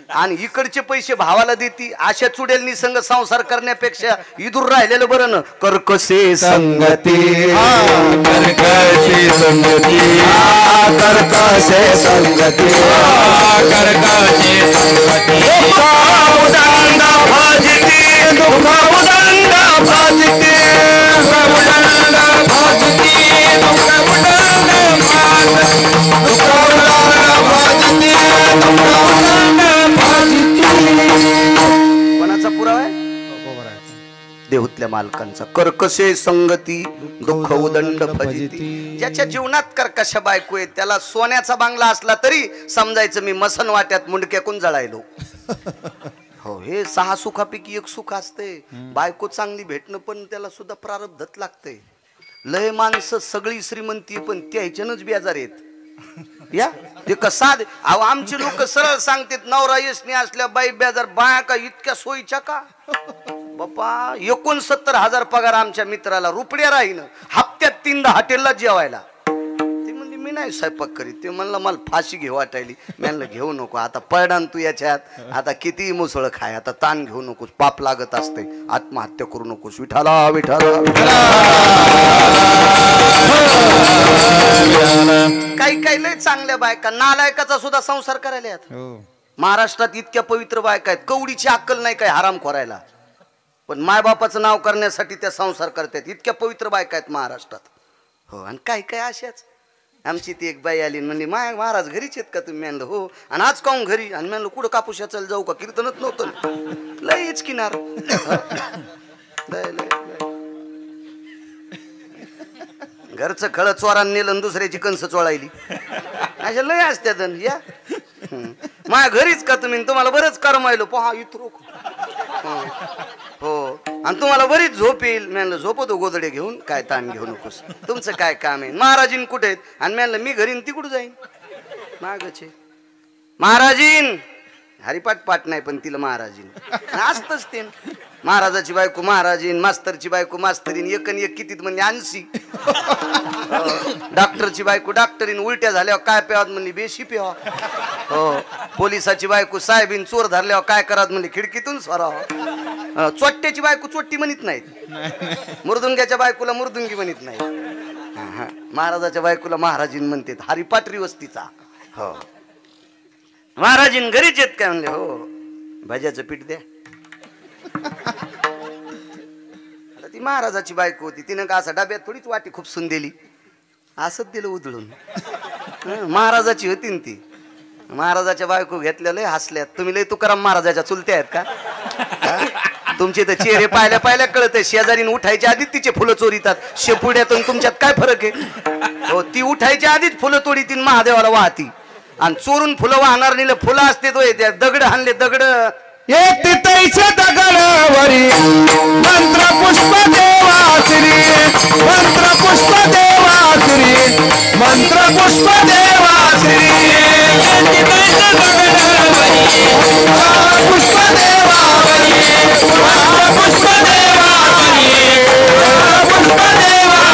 Speaker 1: आणि इकडचे पैसे भावाला देती. अशा चुडेलनी संग संसार करण्यापेक्षा इदूर राहिलेलं बरं ना. कर्कशे संगती,
Speaker 2: कर्कशी संगती, कर्कशे संगती, कर्कशी संगती. उदंड भाजती, दुःख उदंड भाजती, उदंड भाजती, दुःख उदंड
Speaker 1: कोणाचा पुरावा आहे? देहुतल्या मालकांचा. कर्कशे संगती, दुःख उदंड फजिती. ज्याच्या जीवनात कर्कश बायको आहे त्याला सोन्याचा बांगला असला तरी समजायचं मी मसन वाट्यात मुंडक्याकून जळायलो. हो, हे 6 सुखापैकी 1 सुख असते. बायको चांगली भेटणं पण त्याला सुद्धा प्रारब्धत लागतंय. लय माणसं सगळी श्रीमंती पण त्या ह्याच्यानंच बेजार आहेत. या ते कसा आमचे लोक सरळ सांगतात, नवरा यशनी असल्या बाई बेजार. बाया का इतक्या सोयीच्या का बापा? 69,000 पगार आमच्या मित्राला. रुपड्या राहीन हप्त्यात 3दा हॉटेलला जेवायला. ती म्हणली मी नाही स्वयंपाक करीत. ते म्हणलं मला फाशी घेऊ वाटायली. म्हणलं घेऊ नको, आता पडण तू याच्यात, आता किती मुसळ खाय, आता ताण घेऊ नकोस, पाप लागत असते, आत्महत्या करू नकोस. विठाला विठाला काही काही लय चांगल्या बायका नालायकाचा सुद्धा संसार करायला आहेत. महाराष्ट्रात इतक्या पवित्र बायका आहेत, कवडीची अक्कल नाही काय हराम खोरायला, पण मायबापाचं नाव करण्यासाठी त्या संसार करतात. इतक्या पवित्र बायका आहेत महाराष्ट्रात. हो, आणि काही काही अशाच. आमची ती एक बाई आली म्हणली, माय महाराज घरीच आहेत का तुम्ही? म्हणलं हो. आणि आज काहून घरी? आणि म्हणलं कुठं कापूस याचायला जाऊ का? कीर्तनच नव्हतं. लयच किनार घरचं खळ चोरान नेलं, दुसऱ्याची कंस चोळायली, अशा लय असत्यात. या माया घरीच का तुम्ही? तुम्हाला बरंच करमायलो पहा इतरो. हो, आणि तुम्हाला बरीच झोप येईल. म्हणलं झोपतो गोदडे घेऊन, काय ताण घेऊ नकोस, तुमचं काय काम आहे? महाराजीन कुठे आहेत? आणि म्हणलं मी घरी तिकडं जाईन मागचे. महाराजीन हरिपाठ पाठ नाही, पण तिला महाराजीन असतच. ते महाराजाची बायको महाराजीन, मास्तरची बायको मास्तरीन, एकन एक कितीत म्हणजे 80. डॉक्टरची बायको डॉक्टरीन, उलट्या झाल्यावर काय प्यावात म्हणली बेशी प्यावा. हो, पोलिसाची बायको साहेबीन, चोर धरल्यावर काय करावं म्हणली खिडकीतून सोरावं. चोट्ट्याची बायको चोट्टी म्हणत नाहीत, मुर्दुंग्याच्या बायकोला मुर्दुंगी म्हणत नाही. महाराजाच्या बायकोला महाराजीन म्हणते. हरिपाठ वस्तीचा. हो, महाराजीन घरीच येत काय? म्हणले हो. भाज्याचं पीठ द्या. ती महाराजाची बायको होती, तिनं का असं डब्यात थोडीच वाटी खूप सुन दिली, असंच दिलं उधळून. महाराजाची होती ना ती. महाराजाच्या बायको घेतलेलं हसल्यात. तुम्ही लय तुकाराम महाराजाच्या चुलत्या आहेत का? तुमचे तर चेहरे पाहिल्या पाहिल्या कळत आहे. शेजारीन उठायच्या आधीच तिचे फुलं चोरीतात. शेपुड्यातून तुमच्यात काय फरक आहे? हो, ती उठायच्या आधीच फुलं तोडीतील, महादेवाला वाहती, आणि चोरून फुलं वाहणार नेलं. फुलं असते तो त्या दगड हाणले, दगड
Speaker 2: तिथैच्या दगडावरी मंत्र पुष्प देवाश्री, मंत्र पुष्प देवाश्री, मंत्र पुष्प देवाश्री. तिथैच्या दगडावरी पुष्प देवावरी, पुष्प देवावरी, पुष्प देवावरी.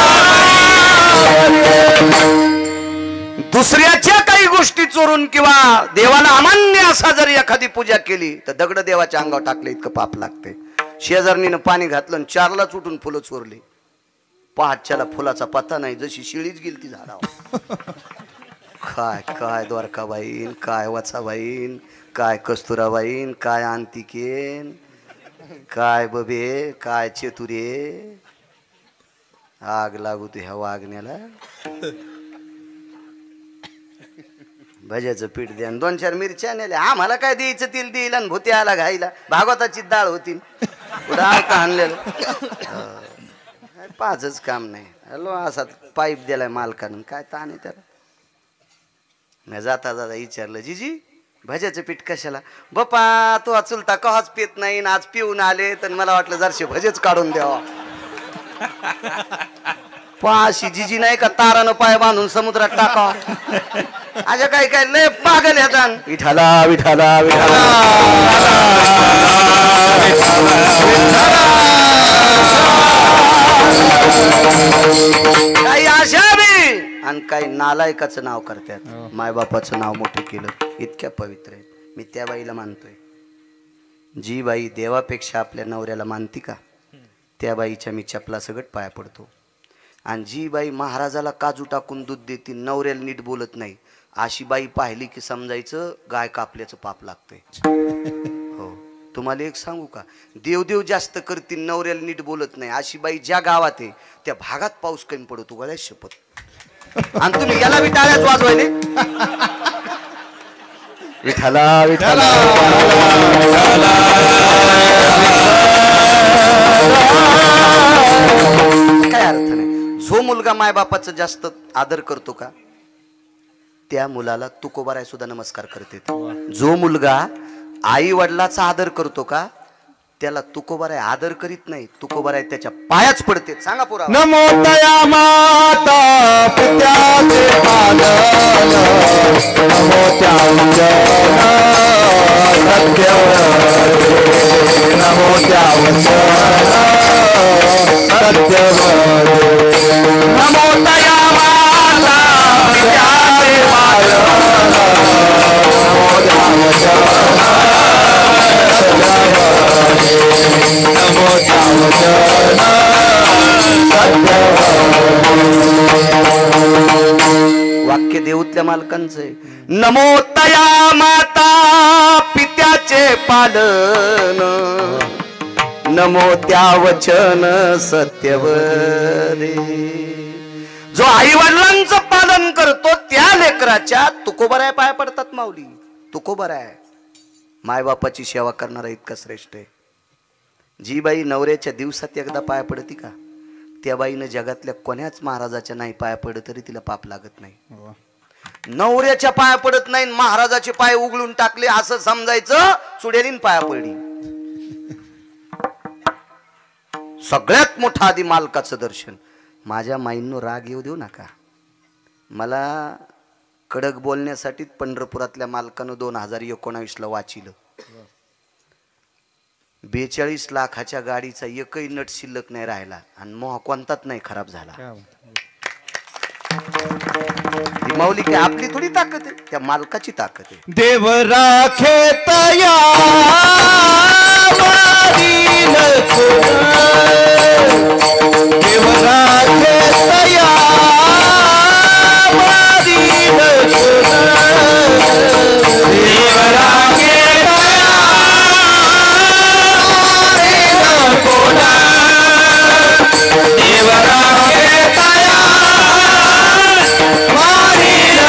Speaker 1: दुसऱ्याच्या काही गोष्टी चोरून किंवा देवाला अमान्य असा जर एखादी पूजा केली तर दगड देवाच्या अंगावर टाकले इतकं पाप लागते. शेजारणीनं पाणी घातलं आणि 4लाच उठून फुलं चोरली. पहाटच्याला फुलाचा पत्ता नाही, जशी शिळीच गेली ती झाडावर. काय काय द्वारकाबाईन, काय वचाबाईन, काय कस्तुराबाईन, काय अंतिकेन, काय बबे, काय चेतुरे. आग लागू तू ह्या वागण्याला. भज्याचं पीठ द्या, 2-4 मिरच्या नेल्या. आम्हाला काय द्यायचं तेल देईल, आणि भूती आला घाईला. भागवताची डाळ होती, पुढं आळका आणलेलं. पाचच काम नाही. हॅलो, असा पाईप दिलाय मालकानं, काय ताण आहे त्याला. मी जाता जाता विचारलं, जीजी भज्याचं पीठ कशाला? बापा तो चुलता कहाच पित नाही, आज पिऊन आले तर मला वाटलं जरशे भजेच काढून द्यावा. पाशी जिजी नाही का तारानं पाय बांधून समुद्रात टाकावा. अशा काही काय लय पागल येतात. विठाला विठाला विठाला काही अशा बी, आणि काही नालायकाचं नाव करतात. मायबापाचं नाव मोठं केलं. इतक्या पवित्र आहे. मी त्या बाईला मानतोय. जी बाई देवापेक्षा आपल्या नवऱ्याला मानती का, त्या बाईच्या मी चपला सगट पाया पडतो. आणि जी बाई महाराजाला काजू टाकून दूध देते, नवऱ्याला नीट बोलत नाही, अशी बाई पाहिली की समजायचं गाय कापल्याचं पाप लागतंय. हो, तुम्हाला एक सांगू का, देवदेव जास्त करतील, नवऱ्याला नीट बोलत नाही, अशी बाई ज्या गावात आहे त्या भागात पाऊस कमी पडतो. गळ्यात शपथ. आणि तुम्ही याला बी टाळ्याच वाजवायले. विठाला विठाला काय अर्थ नाही. जो मुलगा मायबापाचं जास्त आदर करतो का, त्या मुलाला तुकोबाराय सुद्धा नमस्कार करते. जो मुलगा आई वडिलाचा आदर करतो का, त्याला तुकोबाराय आदर करीत नाही, तुकोबाराय त्याच्या पायाच पडते. सांगा पुरा.
Speaker 2: नमो तया माता पित्याचे पालन, नमो त्या वचन सत्यवदे, नमो त्या वचन सत्यवदे. नमो तया माता पित्या
Speaker 1: वाक्य देऊतल्या मालकांचं आहे. नमो तया माता पित्याचे पालन, नमो त्या वचन सत्यवदे. जो आई वडिलांचं पालन करतो त्या लेकराच्या तुकोबराय पाया पडतात माऊली. तुकोबराय मायबापाची सेवा करणारा इतका श्रेष्ठ आहे. जी बाई नवऱ्याच्या दिवसात एकदा पाया पडती का, त्या बाईनं जगातल्या कोण्याच महाराजाच्या नाही पाया पडत तरी तिला पाप लागत नाही. नवऱ्याच्या पाया पडत नाही, महाराजाचे पाय उघडून टाकले असं समजायचं चुडेलीन पाया पडली. सगळ्यात मोठं आधी मालकाचं दर्शन. माझ्या माईंनो राग येऊ देऊ नका. मला कडक बोलण्यासाठी पंढरपुरातल्या मालकानं 2019ला वाचिलं. 42 लाखाच्या गाडीचा एकही नट शिल्लक नाही राहिला आणि मोह कोणताच नाही खराब झाला. ही माऊली काय आपली थोडी ताकद आहे, त्या मालकाची ताकद आहे.
Speaker 2: देव राखे तया वारील देव राखे तया वारील देव राखे देव राखे तया वारील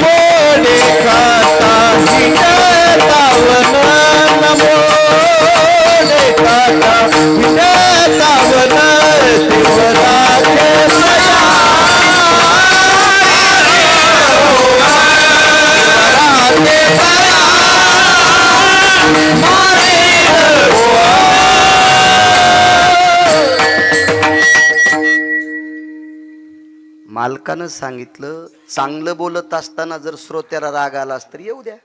Speaker 2: मोले खाता हितावन नमो खाता हितावन देव राखे
Speaker 1: मालकानं सांगितलं चांगलं बोलत असताना जर श्रोत्याला राग आलास तर येऊ द्या.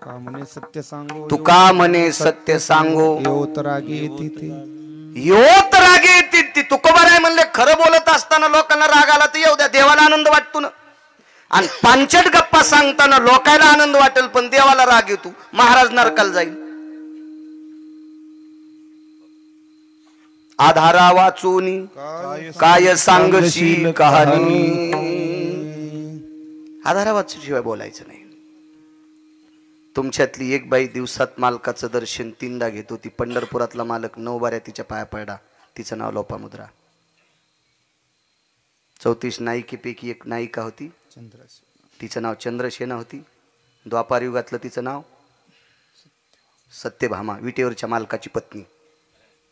Speaker 3: का म्हणे सत्य सांगो,
Speaker 1: तुका म्हणे सत्य सांगो,
Speaker 3: येऊत रागी येते ते.
Speaker 1: योत राग येते ती. तुकोबार आहे म्हणले खरं बोलत असताना लोकांना राग आला तर येऊ द्या, देवाला आनंद वाटतो ना. आणि पांचट गप्पा सांगताना लोकांना आनंद वाटेल पण देवाला राग येतो, महाराज नरकाला जाईल. आधारा वाचूनी काय सांगशील कहाणी. आधारा वाचूशिवाय बोलायचं नाही. तुमच्यातली एक बाई दिवसात मालकाचं दर्शन 3दा घेत होती. पंढरपुरातला मालक 9 बाऱ्या तिच्या पाया पडला. तिचं नाव लोपामुद्रा. 34 नायिकेपैकी एक नायिका होती, तिचं नाव चंद्रसेना होती. द्वापार युगातलं तिचं नाव सत्यभामा, विटेवरच्या मालकाची पत्नी.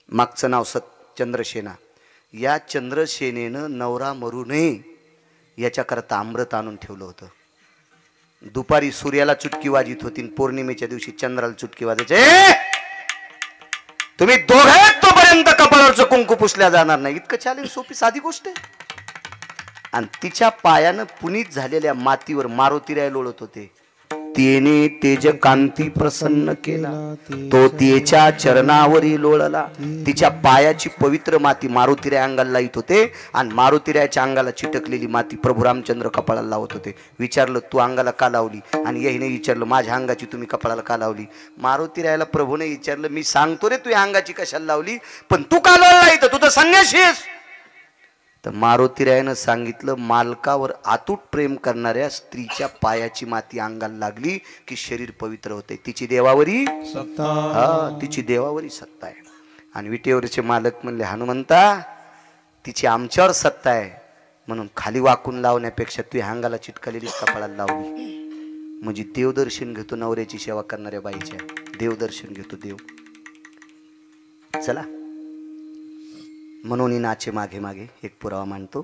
Speaker 1: मागचं नाव चंद्रसेना. या चंद्रसेनेनं नवरा मरू नये याच्याकरता अमृत आणून ठेवलं होतं. दुपारी सूर्याला चुटकी वाजित होती, पौर्णिमेच्या दिवशी चंद्राला चुटकी वाजायचे. तुम्ही दोघे तोपर्यंत कपाळावरचं कुंकू पुसल्या जाणार नाही. इतकं चॅलेंज सोपी साधी गोष्ट आहे. आणि तिच्या पायानं पुनीत झालेल्या मातीवर मारुतीराय लोळत होते. तेने तेज कांती प्रसन्न केला, तो तिच्या चरणावरी लोळला. तिच्या पायाची पवित्र माती मारुतीराय अंगाला लावत होते आणि मारुतीरायच्या अंगाला चिटकलेली माती प्रभू रामचंद्र कपाळाला लावत होते. विचारलं तू अंगाला का लावली, आणि याने विचारलं माझ्या अंगाची तुम्ही कपाळाला का लावली. मारुतीरायला प्रभूने विचारलं मी सांगतो रे तू अंगाची कशाला लावली, पण तू का लावला इथं, तू तर संन्यासी आहेस. तर मारुतीरायानं सांगितलं मालकावर अतूट प्रेम करणाऱ्या स्त्रीच्या पायाची माती अंगाला लागली की शरीर पवित्र होते. तिची देवावरी सत्ता. हा, तिची देवावरी सत्ता आहे. आणि विटेवरचे मालक म्हणले हनुमंता तिची आमच्यावर सत्ता आहे म्हणून खाली वाकून लावण्यापेक्षा तू अंगाला चिटकलेली कपाळाला लावली म्हणजे देवदर्शन घेतो. नवऱ्याची सेवा करणाऱ्या बाईच्या देवदर्शन घेतो देव. चला म्हणून नाचे मागे मागे एक पुरावा मांडतो.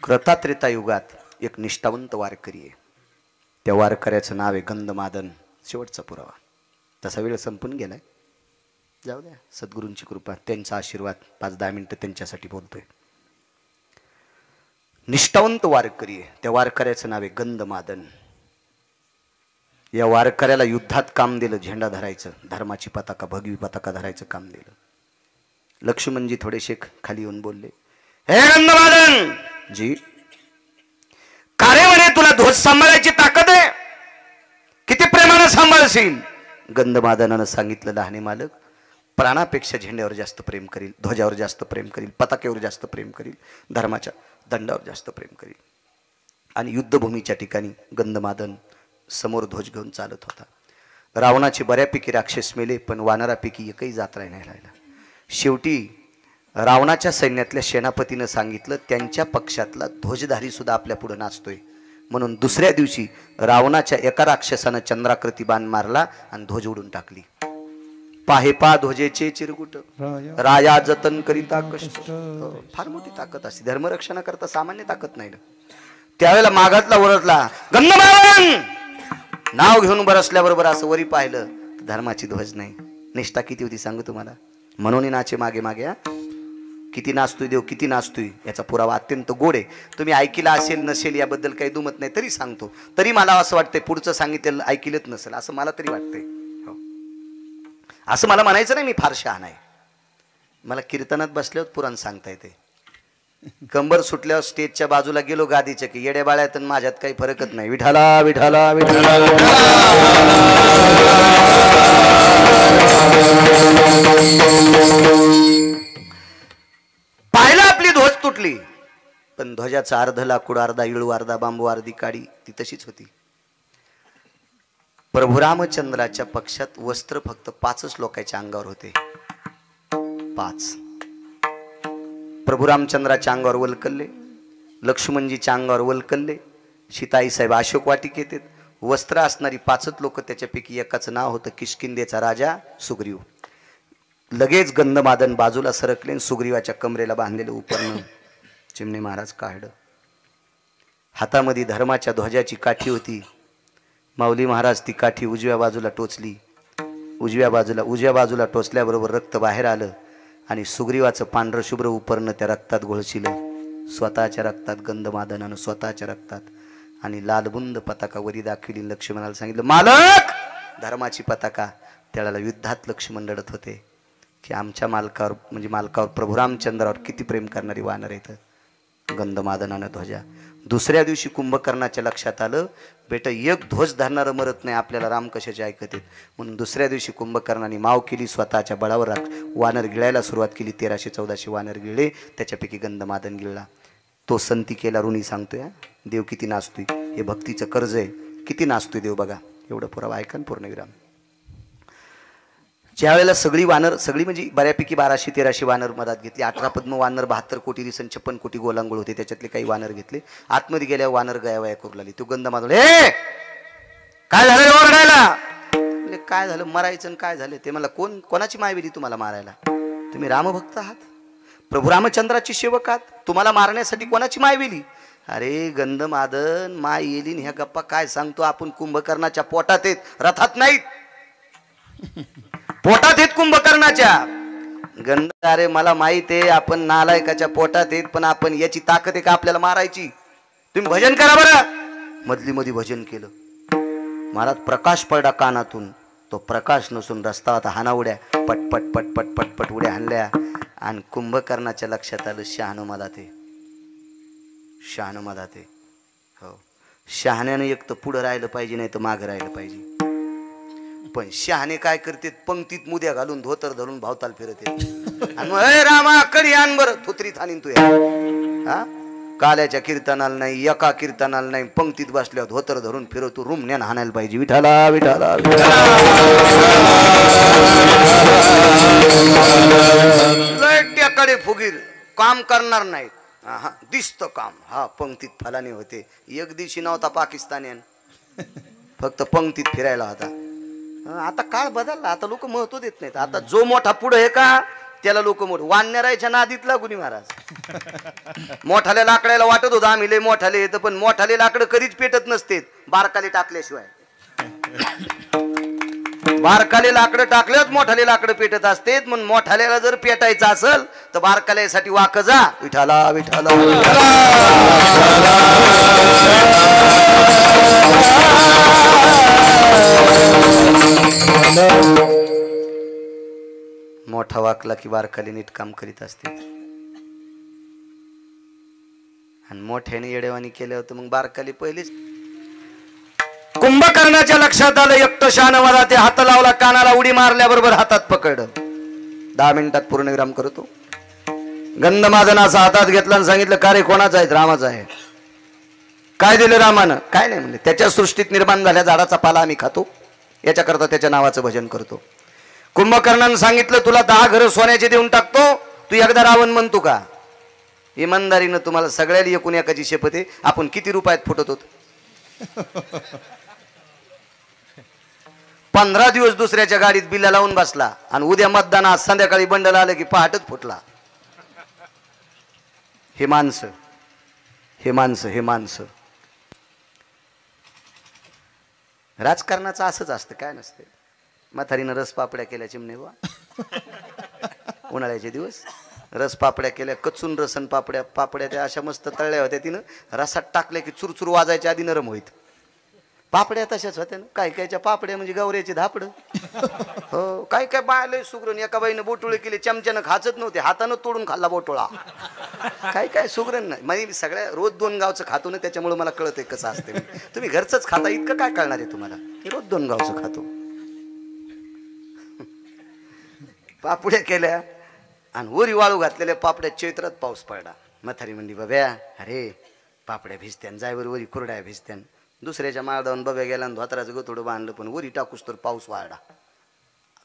Speaker 1: कृतात्रेता युगात एक निष्ठावंत वारकरी आहे. त्या वारकऱ्याचं नाव आहे गंधमादन. शेवटचा पुरावा. तसा वेळ संपून गेलाय, जाऊ द्या. सद्गुरूंची कृपा, त्यांचा आशीर्वाद. 5-10 मिनिटं त्यांच्यासाठी बोलतोय. निष्ठावंत वारकरी आहे. त्या वारकऱ्याचं नाव आहे गंधमादन. या वारकऱ्याला युद्धात काम दिलं, झेंडा धरायचं, धर्माची पताका भगवी पताका धरायचं काम दिलं. लक्ष्मणजी थोडेसे खाली येऊन बोलले, हे गंधमादन जी, का रे म्हणे तुला ध्वज सांभाळायची ताकद आहे. सांभाळशील. गंधमादनानं सांगितलं, लहाने मालक, प्राणापेक्षा झेंड्यावर जास्त प्रेम करील, ध्वजावर जास्त प्रेम करील, पताक्यावर जास्त प्रेम करील, धर्माच्या दंडावर जास्त प्रेम करील. आणि युद्धभूमीच्या ठिकाणी गंधमादन समोर ध्वज घेऊन चालत होता. रावणाचे बऱ्यापैकी राक्षस मेले, पण वानरापैकी एकही जात नाही राहिला. शेवटी रावणाच्या सैन्यातल्या सेनापतीनं सांगितलं, त्यांच्या पक्षातला ध्वजधारी सुद्धा आपल्या पुढे नाचतोय. म्हणून दुसऱ्या दिवशी रावणाच्या एका राक्षसानं चंद्राकृती बाण मारला आणि ध्वज उडून टाकली. पाहे पा ध्वजेचे चिरकुट, राया जतन करिता कष्ट. फार मोठी ताकद असते, धर्मरक्षणाकरता सामान्य ताकद नाही ना. त्यावेळेला मागातला ओरडला, गंधमादन. नाव घेऊन बरसल्याबरोबर असं वरी पाहिलं, धर्माची ध्वज नाही. निष्ठा किती होती सांगू तुम्हाला. म्हणून नाचे मागे मागे. किती नाचतोय देव, किती नाचतोय, याचा पुरावा अत्यंत गोड आहे. तुम्ही ऐकिला असेल नसेल याबद्दल काही दुमत नाही, तरी सांगतो. तरी मला असं वाटतंय पुढचं सांगितलेलं ऐकिलच नसेल असं मला तरी वाटतंय. हो, असं मला म्हणायचं नाही मी फार शहाणा आहे. मला कीर्तनात बसल्यावर पुराण सांगता येते. कंबर सुटल्यावर स्टेजच्या बाजूला गेलो गादीच्या की येड्या बाळ्यात माझ्यात काही फरकच नाही. विठाला विठाला विठाला. पाहिला आपली ध्वज तुटली, पण ध्वजाचा अर्ध लाकूड, अर्धा इळू, अर्धा बांबू, अर्धी काडी ती तशीच होती. प्रभू रामचंद्राच्या पक्षात वस्त्र फक्त 5च लोकांच्या अंगावर होते. 5. प्रभू रामचंद्राच्या अंगावर वलकल्ले, लक्ष्मणजीच्या अंगावर वलकल्ले, सीताई साहेब अशोक वाटिक येतात. वस्त्र असणारी 5च लोक, त्याच्यापैकी एकाचं नाव होतं किष्किंधेचा राजा सुग्रीव. लगेच गंधमादन बाजूला सरकले, सुग्रीवाच्या कमरेला बांधलेलं उपरणं चिमणे महाराज काढलं. हातामध्ये धर्माच्या ध्वजाची काठी होती. माऊली महाराज ती काठी उजव्या बाजूला टोचली. उजव्या बाजूला टोचल्याबरोबर रक्त बाहेर आलं आणि सुग्रीवाचं पांढरं शुभ्र उपरणं त्या रक्तात घोळशिलं. स्वतःच्या रक्तात, गंधमादनानं स्वतःच्या रक्तात. आणि लालबुंद पताका वरी दाखविली. लक्ष्मणाला सांगितलं, मालक, धर्माची पताका. त्याला युद्धात लक्ष्मण लढत होते की आमच्या मालकावर, म्हणजे मालकावर, प्रभू रामचंद्रावर किती प्रेम करणारी वानर येतं. गंधमादनानं ध्वजा. दुसऱ्या दिवशी कुंभकर्णाच्या लक्षात आलं, बेटा एक ध्वज धरणारं मरत नाही, आपल्याला राम कशाचे ऐकत आहेत. म्हणून दुसऱ्या दिवशी कुंभकर्णाने माव केली, स्वतःच्या बळावर वानर गिळायला सुरुवात केली. 1314 वानर गिळले, त्याच्यापैकी गंधमादन गिळला. तो संतिकेला ऋणी सांगतोय, देव किती नाचतोय, हे भक्तीचं कर्ज आहे, किती नाचतोय देव बघा. एवढं पुरावा ऐका ना पूर्णविराम. ज्या वेळेला सगळी वानर, सगळी म्हणजे बऱ्यापैकी 1200-1300 वानर मधात घेतली. 18 पद्म वानर, 72 कोटी रिसन, 56 कोटी गोलांगोळ होते. त्याच्यातले काही वानर घेतले. आतमध्ये गेल्यावर वानर गयावया करू लागली. तो गंधमादन, हे काय झालं ओरडायला. काय झालं, मरायचं काय झालं ते. मला कोणाची मायविली तुम्हाला मारायला. तुम्ही रामभक्त आहात, प्रभू रामचंद्राची सेवक आहात, तुम्हाला मारण्यासाठी कोणाची मायविली. अरे गंधमादन, माय येलीन ह्या गप्पा काय सांगतो आपण. कुंभकर्णाच्या पोटात आहेत, रथात नाहीत. पोटात आहेत कुंभकर्णाच्या. अरे मला माहित आहे आपण नालायकाच्या पोटात आहेत, पण आपण याची ताकद आहे का आपल्याला मारायची. तुम्ही भजन करा बरं. मधली मध्ये भजन केलं. महाराज प्रकाश पडला कानातून. तो प्रकाश नसून रस्ता होता. हाना उड्या, पटपट पटपट पटपट उड्या हाणल्या. आणि कुंभकर्णाच्या लक्षात आलं, शहाणं मला ते, शहाणं मला ते. हो, शहाण्यानं एक तर पुढं राहिलं पाहिजे, नाही तर मागं राहिलं पाहिजे. पण शहाणे काय करते, पंक्तीत मुद्या घालून धोतर धरून भावताल फिरत येते. आणि मग रामा कडी आण बरं, थुत्रीत हानीन तू. हा, काल्याच्या कीर्तनाला नाही, एका कीर्तनाला नाही, पंक्तीत बसल्यावर धोतर धरून फिरतो. रुमण्यानं हाणायला पाहिजे. विठाला विठाला कडे फुगीर काम करणार नाहीत. हा दिसतं काम. हा पंक्तीत फलाने होते. एक दिवशी नव्हता पाकिस्तानीयन, फक्त पंक्तीत फिरायला होता. आता काळ बदलला. आता लोक महत्व देत नाहीत. आता जो मोठा पुढे आहे का त्याला लोक मोठ. वानरायच्या नादीत लागुनी महाराज. मोठाले लाकडायला वाटत होतं आम्ही लय मोठाले येतं, पण मोठाले लाकडं कधीच पेटत नसते बारकाले टाकल्याशिवाय. बारकाले लाकडं टाकल्यात मोठाले लाकडं पेटत असते. म्हणून मोठाल्याला जर पेटायचं असेल तर बारकाल्यासाठी वाक जा. विठाला विठाला मोठा वाकला की बारकाली नीट काम करीत असते. आणि मोठ्याने येडेवानी केलं होतं मग बारकाली पहिलीच. कुंभ कुंभकर्णाच्या लक्षात आलं एकटशान मला ते हात लावला कानाला उडी मारल्याबरोबर हातात पकडलं 10 मिनिटात पूर्णविराम करतो गंधमादनाचा हातात घेतला आणि सांगितलं का रे कोणाचा आहे रामाचा आहे काय दिलं रामानं काय नाही म्हणले त्याच्या सृष्टीत निर्माण झाल्या झाडाचा पाला आम्ही खातो याच्याकरता त्याच्या नावाचं भजन करतो कुंभकर्णानं सांगितलं तुला 10 घरं सोन्याचे देऊन टाकतो तू एकदा रावण म्हणतो का इमानदारीनं तुम्हाला सगळ्याला एकूण एकाची शपथ आहे आपण किती रुपयात फुटत होतो 15 दिवस दुसऱ्याच्या गाडीत बिल्ला लावून बसला आणि उद्या मतदान आज संध्याकाळी बंडल आलं की पहाटच फुटला हे माणसं हे माणसं हे माणसं राजकारणाचं असंच असतं काय नसते म्हातारीनं रस पापड्या केल्या चिमणे बा उन्हाळ्याचे दिवस रस पापड्या केल्या कचून रसन पापड्या पापड्या त्या अशा मस्त तळल्या होत्या तिनं रसात टाकल्या की चुरचुर वाजायच्या आधी नरम होईत पापड्या तशाच होत्या ना काय कायच्या पापड्या म्हणजे गवऱ्याची धापड हो काय काय बायले सुगरण एका बाईनं बोटोळे केले चमच्यानं खाचत नव्हते हातानं तोडून खाल्ला बोटोळा काय काय सुगरण नाही म्हणजे सगळ्या रोज 2 गावचं खातो ना त्याच्यामुळे मला कळत कसं असते तुम्ही घरचंच खाता इतकं काय कळणार आहे तुम्हाला रोज 2 गावचं खातो पापड्या केल्या आणि वरी वाळू घातलेल्या पापड्या चैत्रात पाऊस पडला म्हातारी म्हणली बाब्या अरे पापड्या भिजत्यान जायवर वरी कुरड्या भिजत्यान दुसऱ्याच्या माळदावून बब्या गेला आणि धोत्राचं गोथोडं बांधलं पण वरी टाकूस तर पाऊस वाढला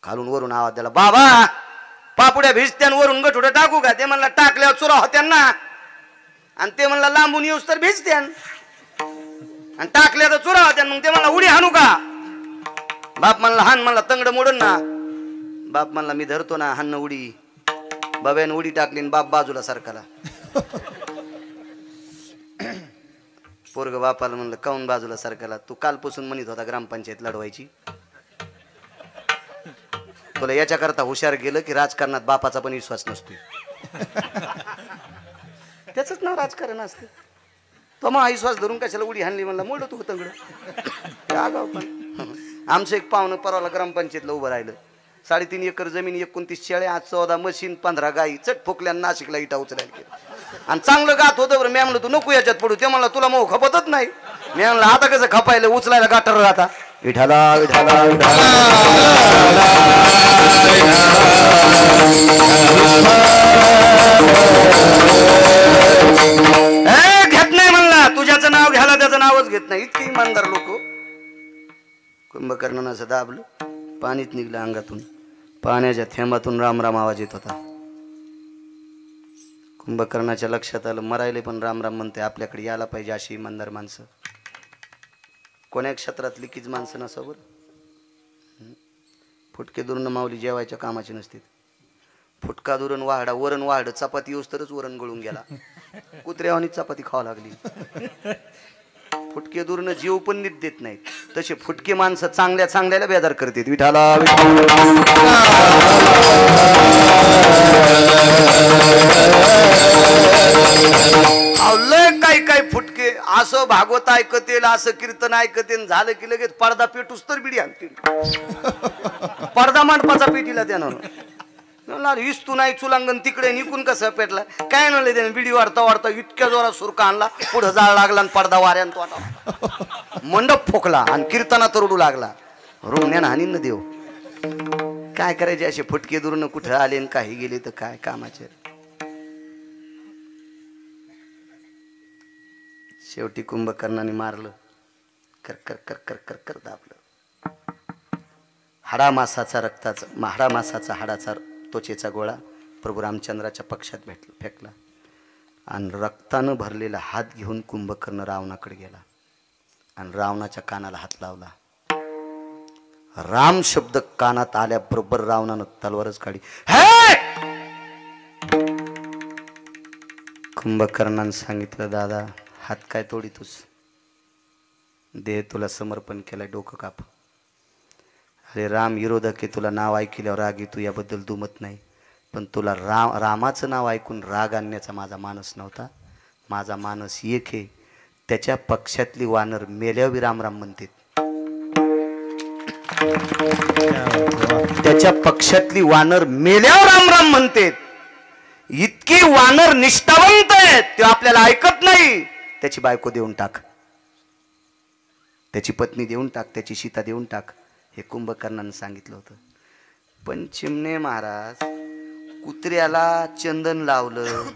Speaker 1: खालून वरून आवाज द्याला बाबा पापड्या भिजत्यान वरून गठोडं टाकू का ते म्हणला टाकल्यावर चुरा होत्यान ना आणि ते म्हणला लांबून येऊस तर भिजत्यान आणि टाकल्या तर चुरा होत्यान मग ते म्हणला उडी हाणू का बाप म्हणला हान म्हणला तंगड मोडून ना बाप म्हणला मी धरतो ना हान उडी बाब्यानं उडी टाकली आणि बाप बाजूला सरकाला पोरग बापाला म्हणलं काऊन बाजूला सरकाला तू कालपासून म्हणत होता ग्रामपंचायत लढवायची तुला याच्याकरता हुशार गेलं की राजकारणात बापाचा पण विश्वास नसतो त्याच नाव राजकारण असते तो मग विश्वास धरून कशाला उडी हाणली म्हणला मोडलं तू तंगड आगाव पण आमचं एक पाहुणं परवाला ग्रामपंचायतला उभं राहिलं 3.5 एकर जमीन 29 शेळ्या आज 14 मशीन 15 गाई चट फुकल्या नाशिकला इटा उचलायला गेलं आणि चांगलं गात होतं बरं मी म्हणलं तू नको याच्यात पडू ते म्हणला तुला मग खपतच नाही मी म्हणलं आता कसं खपायला उचलायला गाटर राहता विठाला विठाला घेत नाही म्हणला तुझ्याचं नाव घ्यायला त्याचं नावच घेत नाही इतकी इमानदार लोक कुंभकर्णानं असं दाबलं पाणीच निघलं अंगातून पाण्याच्या थेंबातून राम राम आवाज येत होता कुंभकर्णाच्या लक्षात आलं मरायले पण राम राम म्हणते आपल्याकडे यायला पाहिजे अशी इमानदार माणसं कोण्या क्षेत्रातली कीच माणसं नसावर फुटके दुरून माऊली जेवायच्या कामाची नसते फुटका दुरण वाहडा वरण वाहड चपाती येऊस तरच वरण गळून गेला कुत्र्यावानी चपाती खावा लागली फुटके दुरण जीव पण नीट देत नाहीत तसे फुटके माणसं चांगल्या चांगल्याला बेजार करतात विठाला काय काय फुटके असं भागवत ऐकतेल असं कीर्तन ऐकतेल झालं की लगेच पडदा पेटूस तर बिडी आणतील पडदा मांडपाचा पेटीला त्यानं इस्तू नाही चुलांगण तिकडे निकून कसं पेटला काय नव्हतं त्याने बिडी वाढता वाढता इतक्या जोरात सुरका आणला पुढं जाळ लागला आणि पडदा वाऱ्यात वाटा मंडप फोकला आणि कीर्तनात रडू लागला रुग्ण्यानं हानी न देव काय करायचे असे फुटके दुरून कुठं आले आणि काही गेले तर काय कामाचे शेवटी कुंभकर्णाने मारलं कर कर कर कर कर कर दाबलं हाडामासाचा रक्ताचा हाडामासाचा हाडाचा त्वचेचा गोळा प्रभू रामचंद्राच्या पक्षात फेकला आणि रक्तानं भरलेला हात घेऊन कुंभकर्ण रावणाकडे गेला आणि रावणाच्या कानाला हात लावला राम शब्द कानात आल्याबरोबर रावणानं तलवारच काढली कुंभकर्णानं सांगितलं दादा हात काय तोडीतोस देह तुला समर्पण केलाय डोकं काप अरे राम विरोधक आहे तुला नाव ऐकल्यावर राग येतो याबद्दल दुमत नाही पण तुला रामाचं नाव ऐकून राग आणण्याचा माझा मानस नव्हता माझा मानस एक आहे त्याच्या पक्षातली वानर मेल्यावर राम राम म्हणते त्याच्या पक्षातली वानर मेल्यावर राम राम म्हणते इतकी वानर निष्ठावंत आहेत ते आपल्याला ऐकत नाही त्याची बायको देऊन टाक त्याची पत्नी देऊन टाक, त्याची सीता देऊन टाक, हे कुंभकर्णानं सांगितलं होतं. पण चिमणे महाराज कुत्र्याला चंदन लावलं,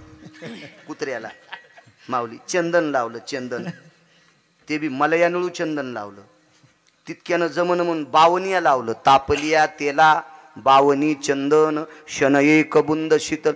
Speaker 1: कुत्र्याला माऊली चंदन लावलं, चंदन ते बी मलयानळू चंदन लावलं. तितक्यानं जमन म्हणून बावनिया लावलं, तापलिया तेला बावनी चंदन शनये कबुंद शीतल